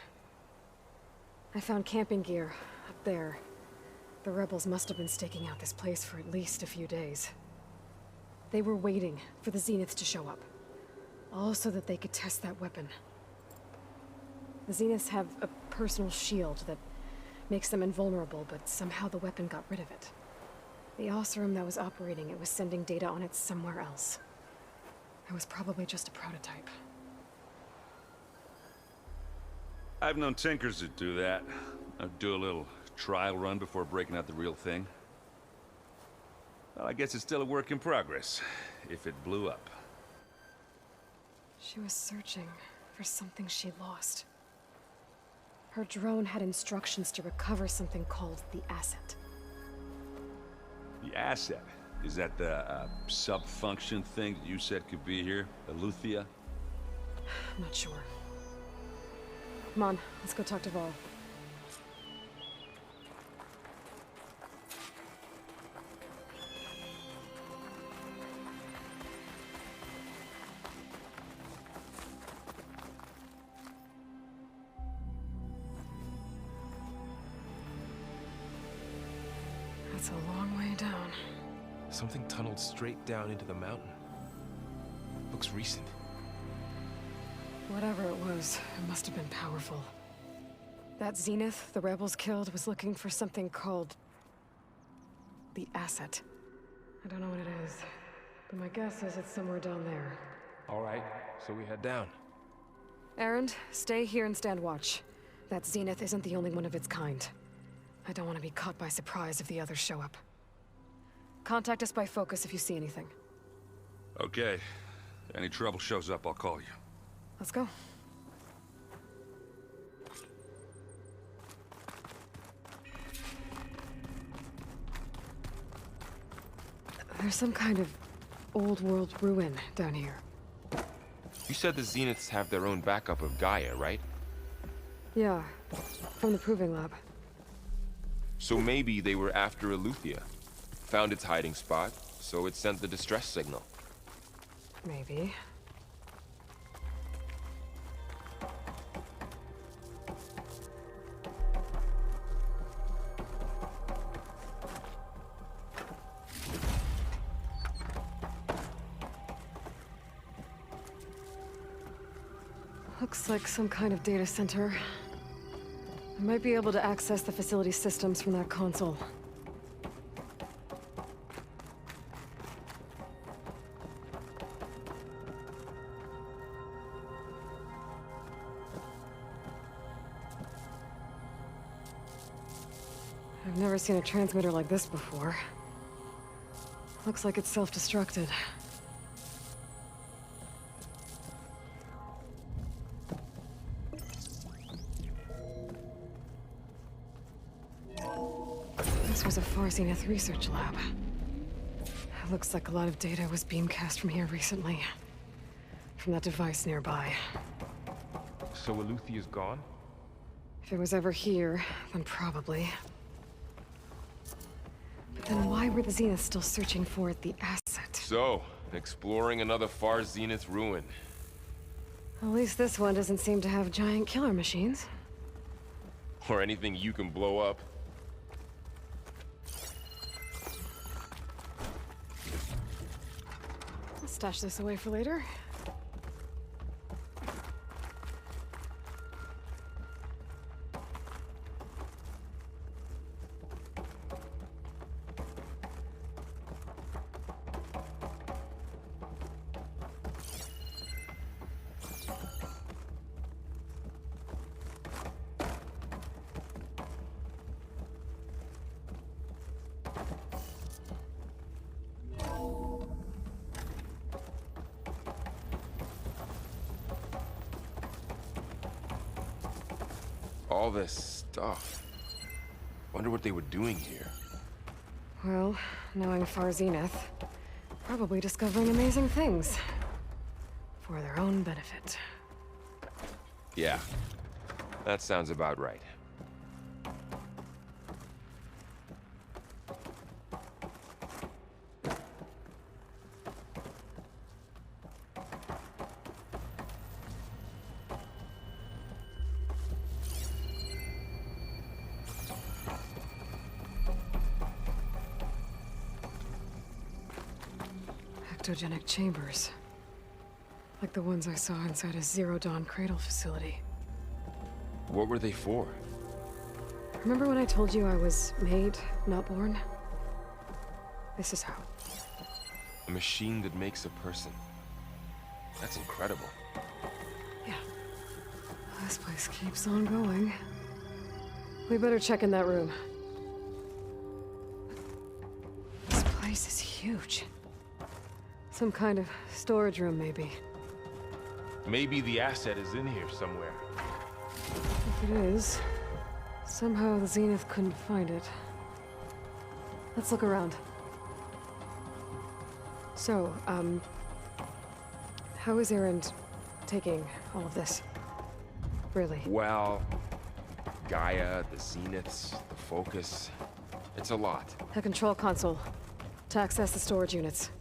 I found camping gear up there. The rebels must have been staking out this place for at least a few days. They were waiting for the Zeniths to show up. All so that they could test that weapon. The Zeniths have a personal shield that Makes them invulnerable, but somehow the weapon got rid of it. The Oseram that was operating it was sending data on it somewhere else. It was probably just a prototype. I've known tinkers that do that. I'd do a little trial run before breaking out the real thing. Well, I guess it's still a work in progress, if it blew up. She was searching for something she lost. Her drone had instructions to recover something called the asset. The asset? Is that the sub-function thing that you said could be here? Eleuthia? I'm not sure. Come on, let's go talk to Vol. That's a long way down. Something tunneled straight down into the mountain. Looks recent. Whatever it was, it must have been powerful. That Zenith the rebels killed was looking for something called the asset. I don't know what it is, but my guess is it's somewhere down there. All right, so we head down. Erend, stay here and stand watch. That Zenith isn't the only one of its kind. I don't want to be caught by surprise if the others show up. Contact us by focus if you see anything. Okay. Any trouble shows up, I'll call you. Let's go. There's some kind of old world ruin down here. You said the Zeniths have their own backup of Gaia, right? Yeah, from the Proving Lab. So maybe they were after Eleuthia. Found its hiding spot, so it sent the distress signal. Maybe. Looks like some kind of data center. I might be able to access the facility systems from that console. I've never seen a transmitter like this before. Looks like it's self-destructed. This was a Far Zenith research lab. It looks like a lot of data was beamcast from here recently. From that device nearby. So Eleuthia's gone? If it was ever here, then probably. But then why were the Zeniths still searching for the asset? So, exploring another Far Zenith ruin. At least this one doesn't seem to have giant killer machines. Or anything you can blow up. I'll stash this away for later. All this stuff. Wonder what they were doing here. Well, knowing Far Zenith, probably discovering amazing things. For their own benefit. Yeah, that sounds about right. Ectogenic chambers. Like the ones I saw inside a Zero Dawn cradle facility. What were they for? Remember when I told you I was made, not born? This is how. A machine that makes a person. That's incredible. Yeah. This place keeps on going. We better check in that room. This place is huge. Some kind of storage room, maybe. Maybe the asset is in here somewhere. If it is, somehow the Zenith couldn't find it. Let's look around. So, how is Erend taking all of this? Really? Well, Gaia, the Zeniths, the Focus. It's a lot. A control console to access the storage units.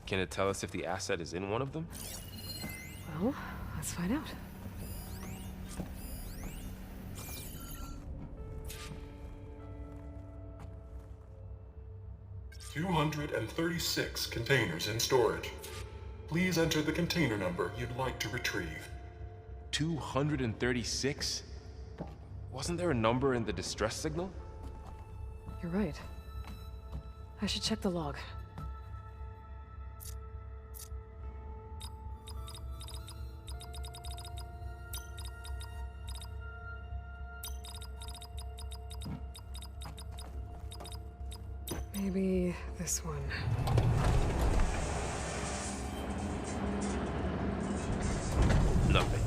Can it tell us if the asset is in one of them? Well, let's find out. "236 containers in storage. Please enter the container number you'd like to retrieve." 236? Wasn't there a number in the distress signal? You're right. I should check the log. Maybe this one. Nothing.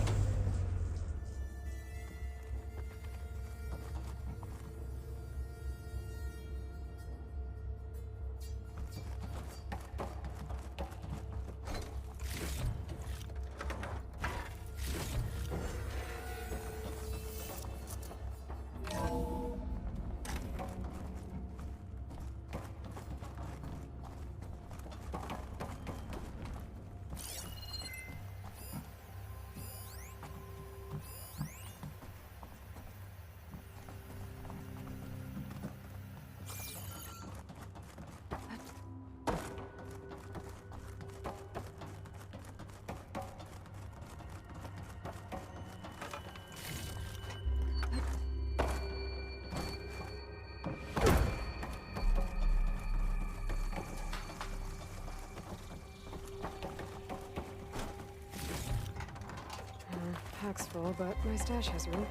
Pack's full, but my stash has room.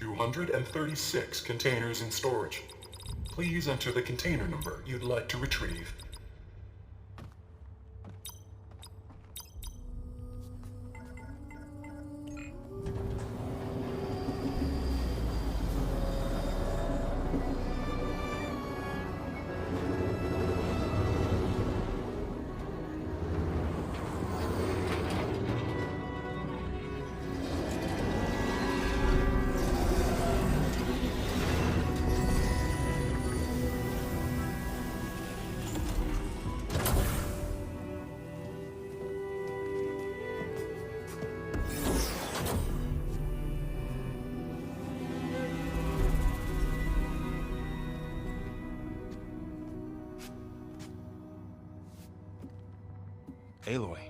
"236 containers in storage. Please enter the container number you'd like to retrieve." Aloy.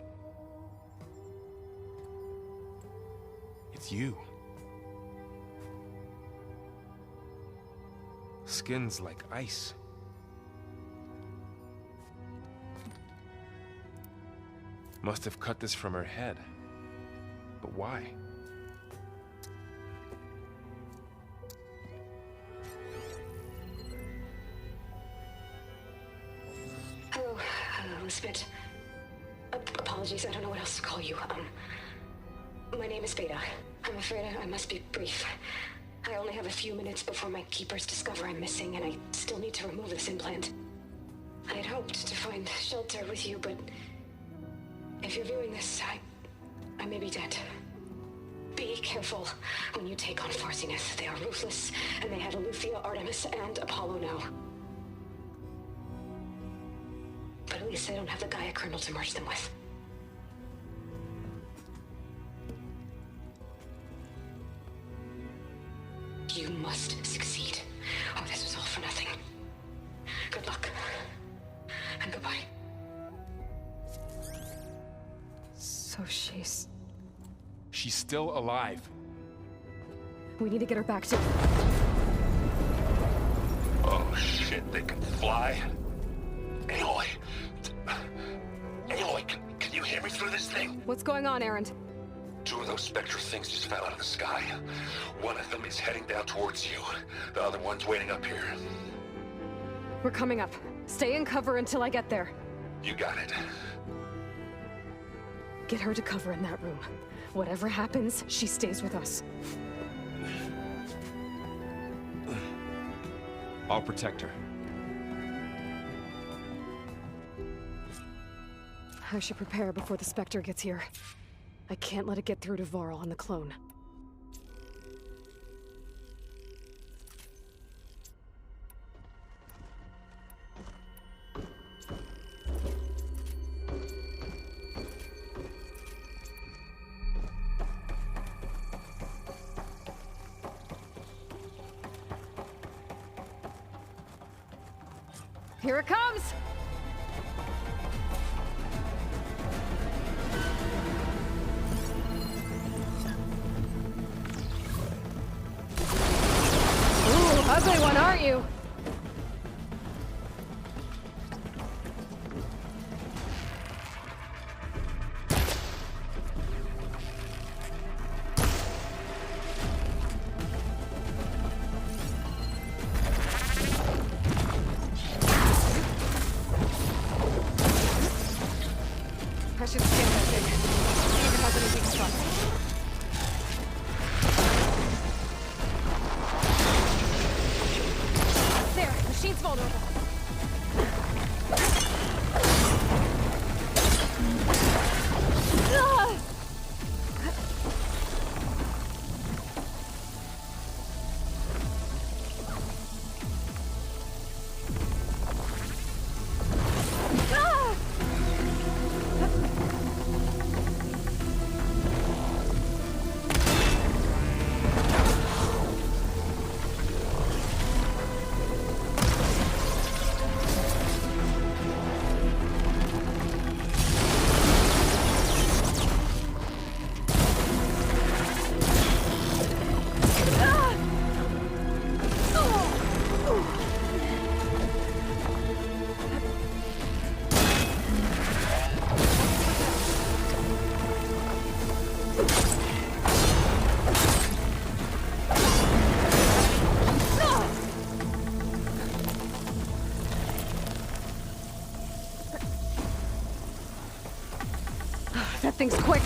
It's you. Skin's like ice. Must have cut this from her head. But why? Hello, Spit. Apologies, I don't know what else to call you. My name is Beta. I'm afraid I must be brief. I only have a few minutes before my keepers discover I'm missing, and I still need to remove this implant. I had hoped to find shelter with you, but if you're viewing this, I may be dead. Be careful when you take on Far Zenith. They are ruthless, and they have Eleuthia, Artemis, and Apollo now. But at least they don't have the Gaia kernel to merge them with. You must succeed. Oh, this was all for nothing. Good luck. And goodbye. So she's... She's still alive. We need to get her back to... Oh shit, they can fly? Aloy! Aloy, can you hear me through this thing? What's going on, Erend? 2 of those Spectre things just fell out of the sky. One of them is heading down towards you. The other one's waiting up here. We're coming up. Stay in cover until I get there. You got it. Get her to cover in that room. Whatever happens, she stays with us. I'll protect her. I should prepare before the Spectre gets here. I can't let it get through to Varl and the clone. Here it comes! Ugly one, aren't you? I should scan that thing. See if it has any weak spots. Machine's vulnerable. That thing's quick.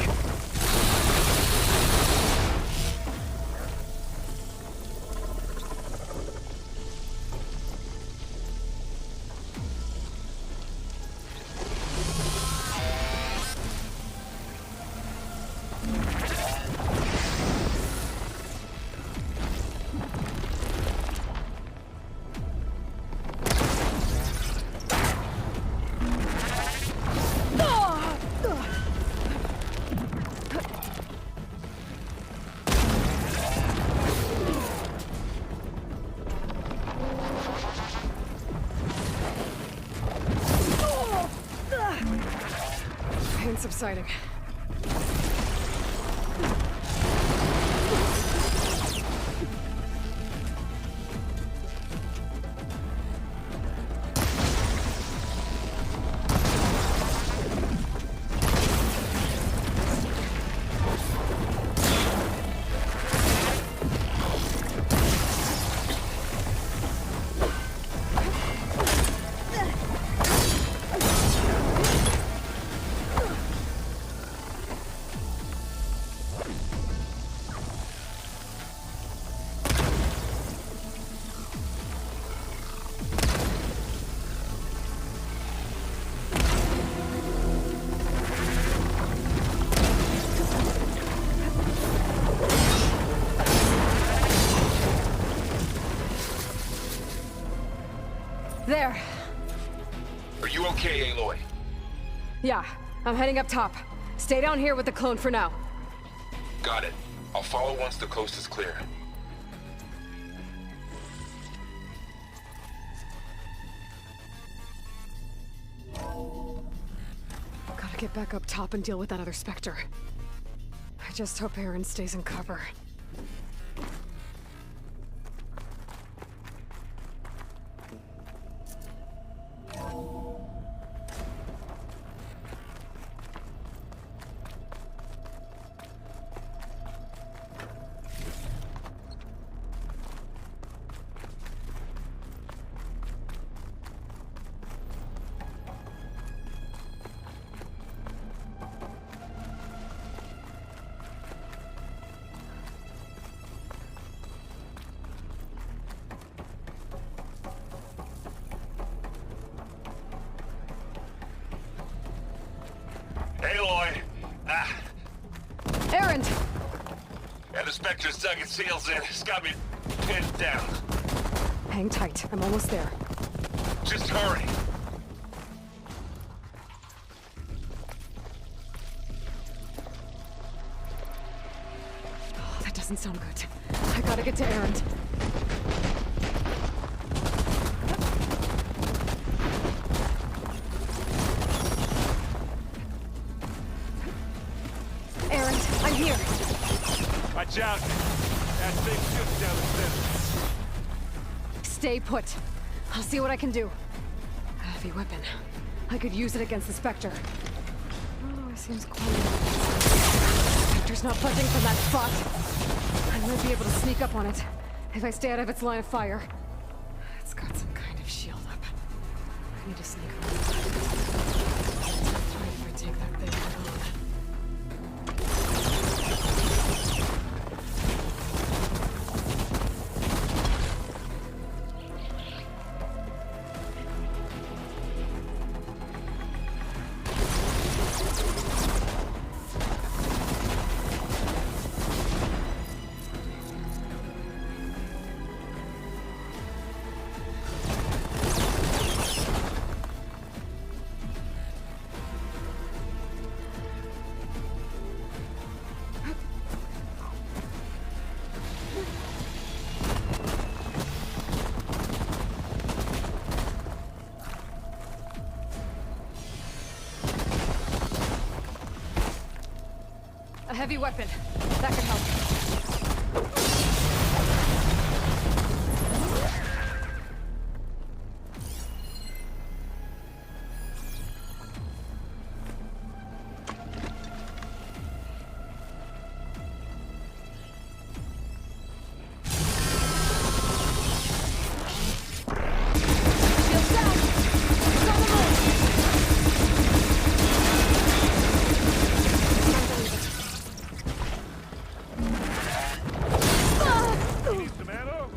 Pain subsiding. There. Are you okay, Aloy? Yeah, I'm heading up top. Stay down here with the clone for now. Got it. I'll follow once the coast is clear. Gotta get back up top and deal with that other Spectre. I just hope Aaron stays in cover. Aloy! Aaron! Yeah, the Spectre's dug its heels in. It's got me pinned down. Hang tight. I'm almost there. Just hurry. Oh, that doesn't sound good. I gotta get to Aaron. Aaron, I'm here. Watch out! That thing shoots down the center. Stay put. I'll see what I can do. A heavy weapon. I could use it against the Spectre. Oh, it seems quiet. The Spectre's not budging from that spot. I might be able to sneak up on it if I stay out of its line of fire. It's got some kind of shield up. I need to sneak around. Try if I take that thing head on. A heavy weapon. That could help. Shields down! It's on the move! Need some ammo?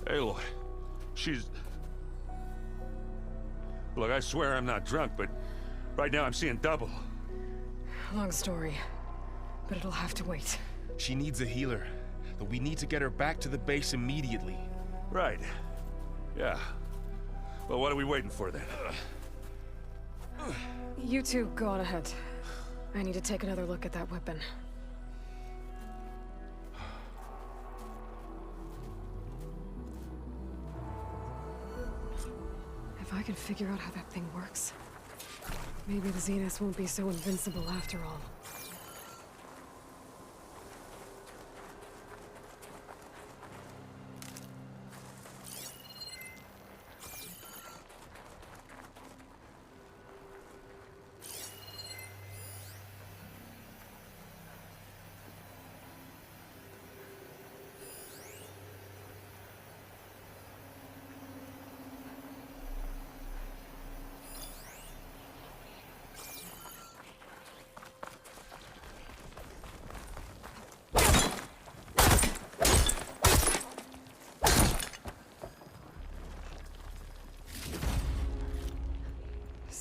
Aloy, she's... Look, I swear I'm not drunk, but right now I'm seeing double. Long story, but it'll have to wait. She needs a healer, but we need to get her back to the base immediately. Right. Yeah. Well, what are we waiting for then? You two go on ahead. I need to take another look at that weapon. If I can figure out how that thing works, maybe the Zeniths won't be so invincible after all.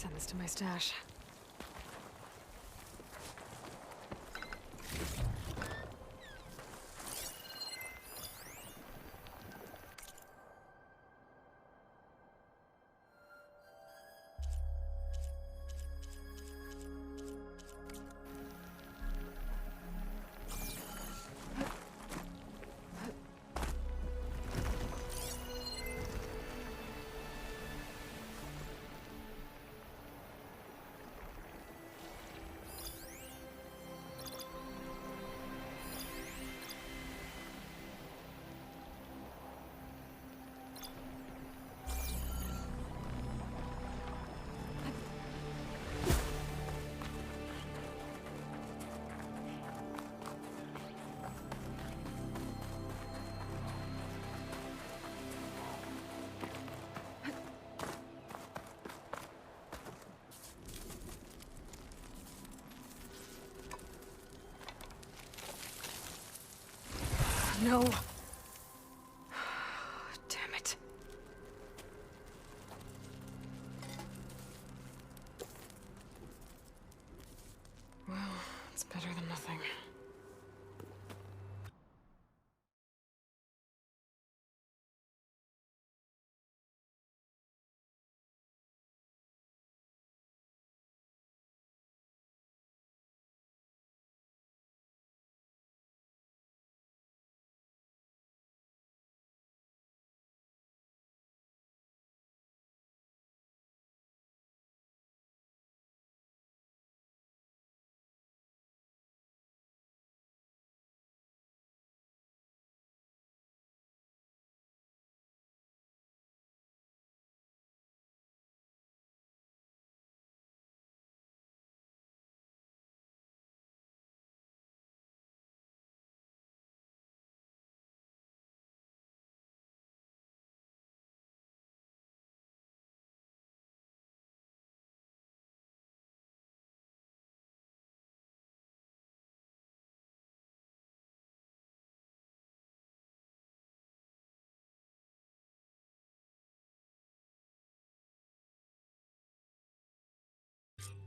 Send this to my stash. No. Damn it. Well, it's better than nothing.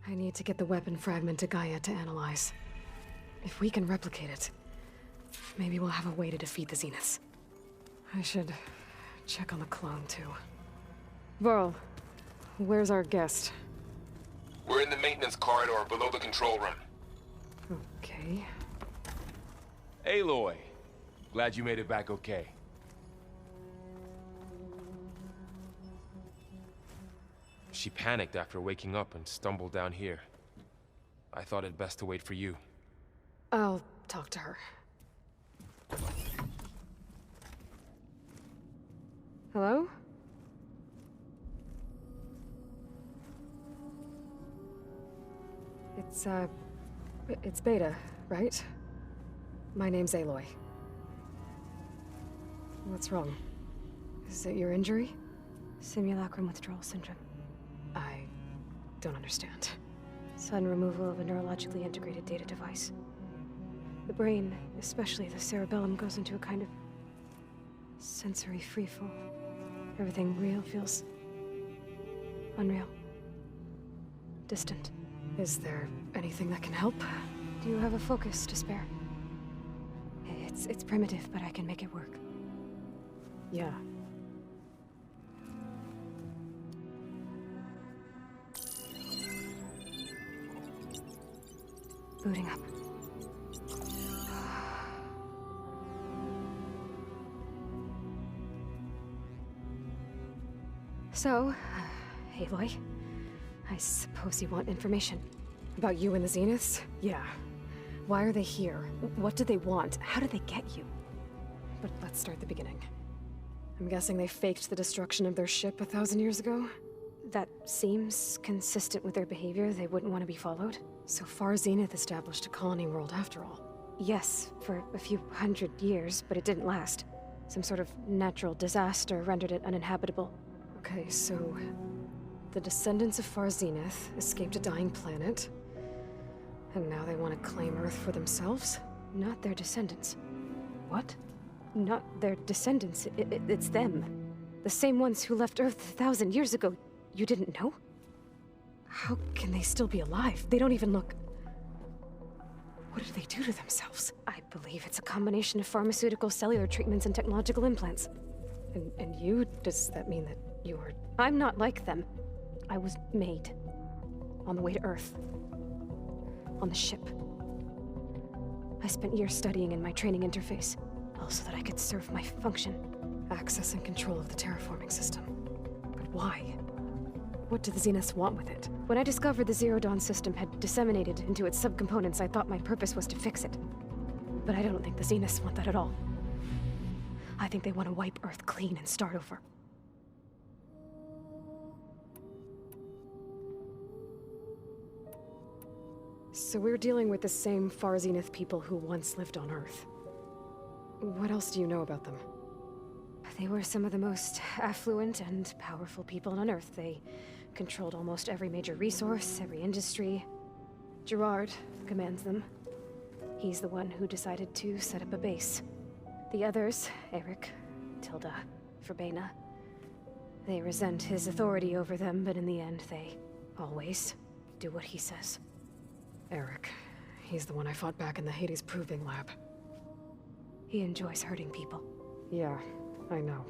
I need to get the weapon fragment to Gaia to analyze. If we can replicate it, maybe we'll have a way to defeat the Zeniths. I should check on the clone, too. Varl, where's our guest? We're in the maintenance corridor below the control room. Okay. Aloy, glad you made it back okay. She panicked after waking up and stumbled down here. I thought it best to wait for you. I'll talk to her. Hello? It's Beta, right? My name's Aloy. What's wrong? Is it your injury? Simulacrum withdrawal syndrome. I don't understand. Sudden removal of a neurologically integrated data device. The brain, especially the cerebellum, goes into a kind of sensory freefall. Everything real feels unreal. Distant. Is there anything that can help? Do you have a focus to spare? It's primitive, but I can make it work. Yeah. Booting up. So, Aloy, I suppose you want information. About you and the Zeniths? Yeah. Why are they here? What do they want? How did they get you? But let's start at the beginning. I'm guessing they faked the destruction of their ship 1,000 years ago? That seems consistent with their behavior. They wouldn't want to be followed. So far, Zenith established a colony world after all. Yes, for a few hundred years, but it didn't last. Some sort of natural disaster rendered it uninhabitable. Okay, so the descendants of Far Zenith escaped a dying planet, and now they want to claim Earth for themselves? Not their descendants. What? Not their descendants. It's them. The same ones who left Earth 1,000 years ago. You didn't know? How can they still be alive? They don't even look... What did they do to themselves? I believe it's a combination of pharmaceutical, cellular treatments, and technological implants. And you? Does that mean that you are... I'm not like them. I was made. On the way to Earth. On the ship. I spent years studying in my training interface, all so that I could serve my function. Access and control of the terraforming system. But why? What do the Zeniths want with it? When I discovered the Zero Dawn system had disseminated into its subcomponents, I thought my purpose was to fix it. But I don't think the Zeniths want that at all. I think they want to wipe Earth clean and start over. So we're dealing with the same Far Zenith people who once lived on Earth. What else do you know about them? They were some of the most affluent and powerful people on Earth. They controlled almost every major resource, every industry. Gerard commands them. He's the one who decided to set up a base. The others, Eric, Tilda, Verbena, they resent his authority over them, but in the end, they always do what he says. Eric. He's the one I fought back in the Hades Proving Lab. He enjoys hurting people. Yeah, I know.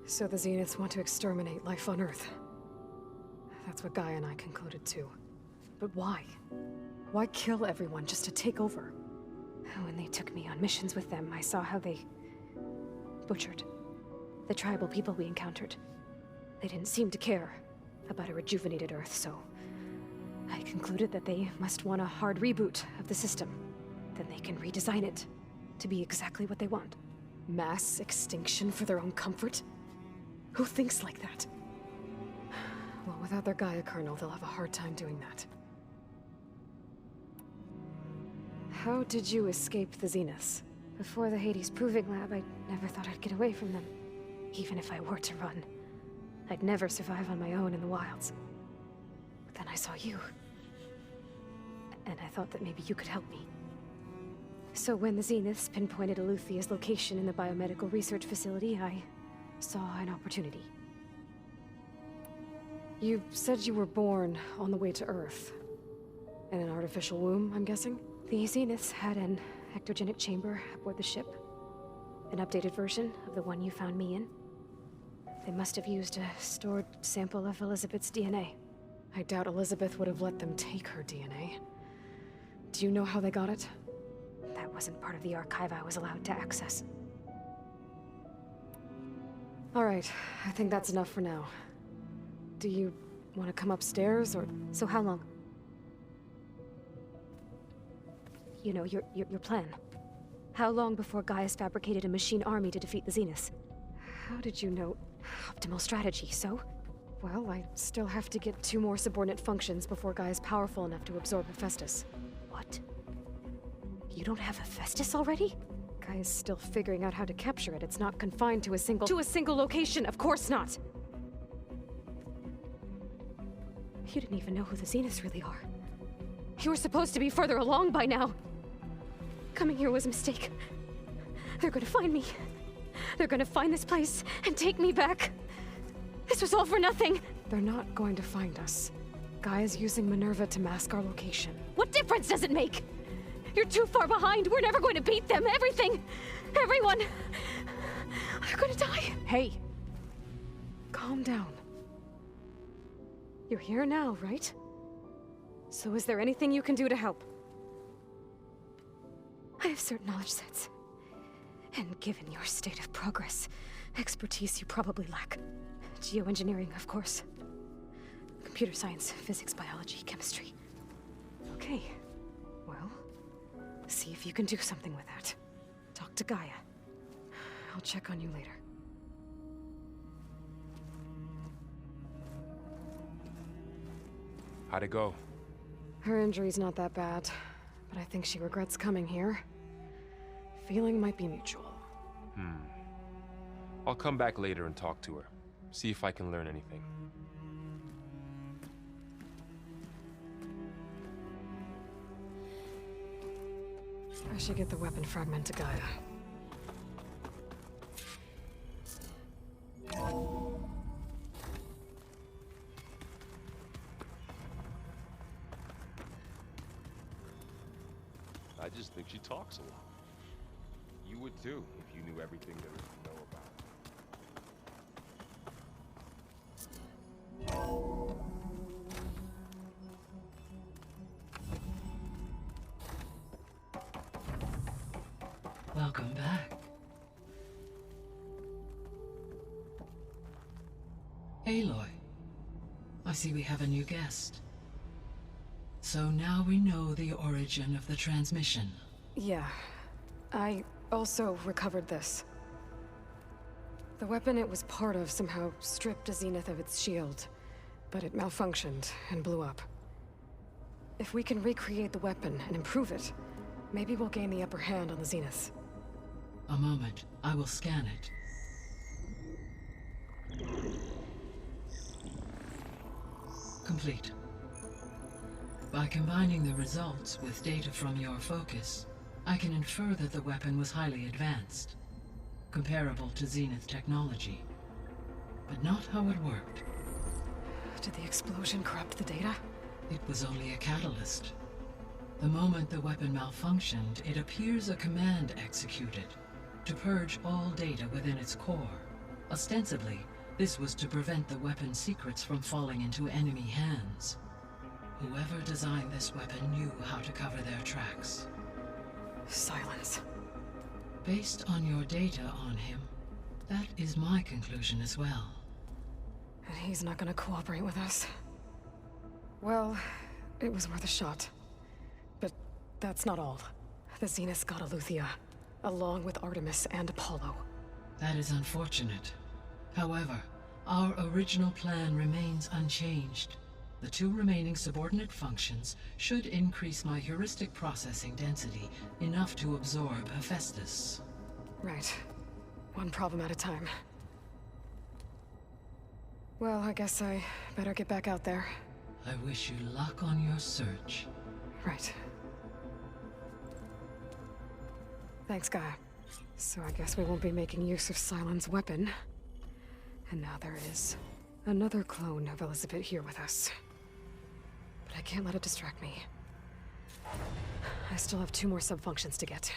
So the Zeniths want to exterminate life on Earth. That's what Gaia and I concluded too. But why? Why kill everyone just to take over? When they took me on missions with them, I saw how they butchered the tribal people we encountered. They didn't seem to care about a rejuvenated Earth, so I concluded that they must want a hard reboot of the system. Then they can redesign it to be exactly what they want. Mass extinction for their own comfort? Who thinks like that? Well, without their Gaia kernel, they'll have a hard time doing that. How did you escape the Zeniths? Before the Hades Proving Lab, I never thought I'd get away from them. Even if I were to run, I'd never survive on my own in the wilds. But then I saw you. And I thought that maybe you could help me. So when the Zeniths pinpointed Eluthia's location in the biomedical research facility, I saw an opportunity. You said you were born on the way to Earth. In an artificial womb, I'm guessing? The Zeniths had an ectogenic chamber aboard the ship. An updated version of the one you found me in. They must have used a stored sample of Elizabeth's DNA. I doubt Elizabeth would have let them take her DNA. Do you know how they got it? That wasn't part of the archive I was allowed to access. All right, I think that's enough for now. Do you want to come upstairs, or...? So how long? You know, your plan. How long before Gaia's fabricated a machine army to defeat the Zeniths? How did you know? Optimal strategy, so? Well, I still have to get 2 more subordinate functions before Gaia's powerful enough to absorb Hephaestus. What? You don't have Hephaestus already? Gaia's still figuring out how to capture it. It's not confined to a single... To a single location! Of course not! You didn't even know who the Zeniths really are. You were supposed to be further along by now! Coming here was a mistake. They're gonna find me. They're gonna find this place and take me back. This was all for nothing. They're not going to find us. Gaia's using Minerva to mask our location. What difference does it make? You're too far behind. We're never going to beat them. Everything, everyone, they're gonna die. Hey, calm down. You're here now, right? So is there anything you can do to help? I have certain knowledge sets. And given your state of progress, expertise you probably lack. Geoengineering, of course. Computer science, physics, biology, chemistry. Okay. Well, see if you can do something with that. Talk to Gaia. I'll check on you later. How'd it go? Her injury's not that bad, but I think she regrets coming here. Feeling might be mutual. I'll come back later and talk to her. See if I can learn anything. I should get the weapon fragment to Gaia. I just think she talks a lot. You would too, if you knew everything there is to know about her. Welcome back. Aloy, I see we have a new guest. So now we know the origin of the transmission. Yeah. I also recovered this. The weapon it was part of somehow stripped a Zenith of its shield, but it malfunctioned and blew up. If we can recreate the weapon and improve it, maybe we'll gain the upper hand on the Zeniths. A moment. I will scan it. Complete. By combining the results with data from your focus, I can infer that the weapon was highly advanced, comparable to Zenith technology, but not how it worked. Did the explosion corrupt the data? It was only a catalyst. The moment the weapon malfunctioned, it appears a command executed to purge all data within its core. Ostensibly, this was to prevent the weapon's secrets from falling into enemy hands. Whoever designed this weapon knew how to cover their tracks. Silence. Based on your data on him, that is my conclusion as well. And he's not gonna cooperate with us. Well, it was worth a shot. But that's not all. The Zeniths got Aletheia, along with Artemis and Apollo. That is unfortunate. However, our original plan remains unchanged. The 2 remaining subordinate functions should increase my heuristic processing density enough to absorb Hephaestus. Right. One problem at a time. Well, I guess I better get back out there. I wish you luck on your search. Right. Thanks, Gaia. So I guess we won't be making use of Cylon's weapon. And now there is another clone of Elizabeth here with us. But I can't let it distract me. I still have 2 more sub-functions to get.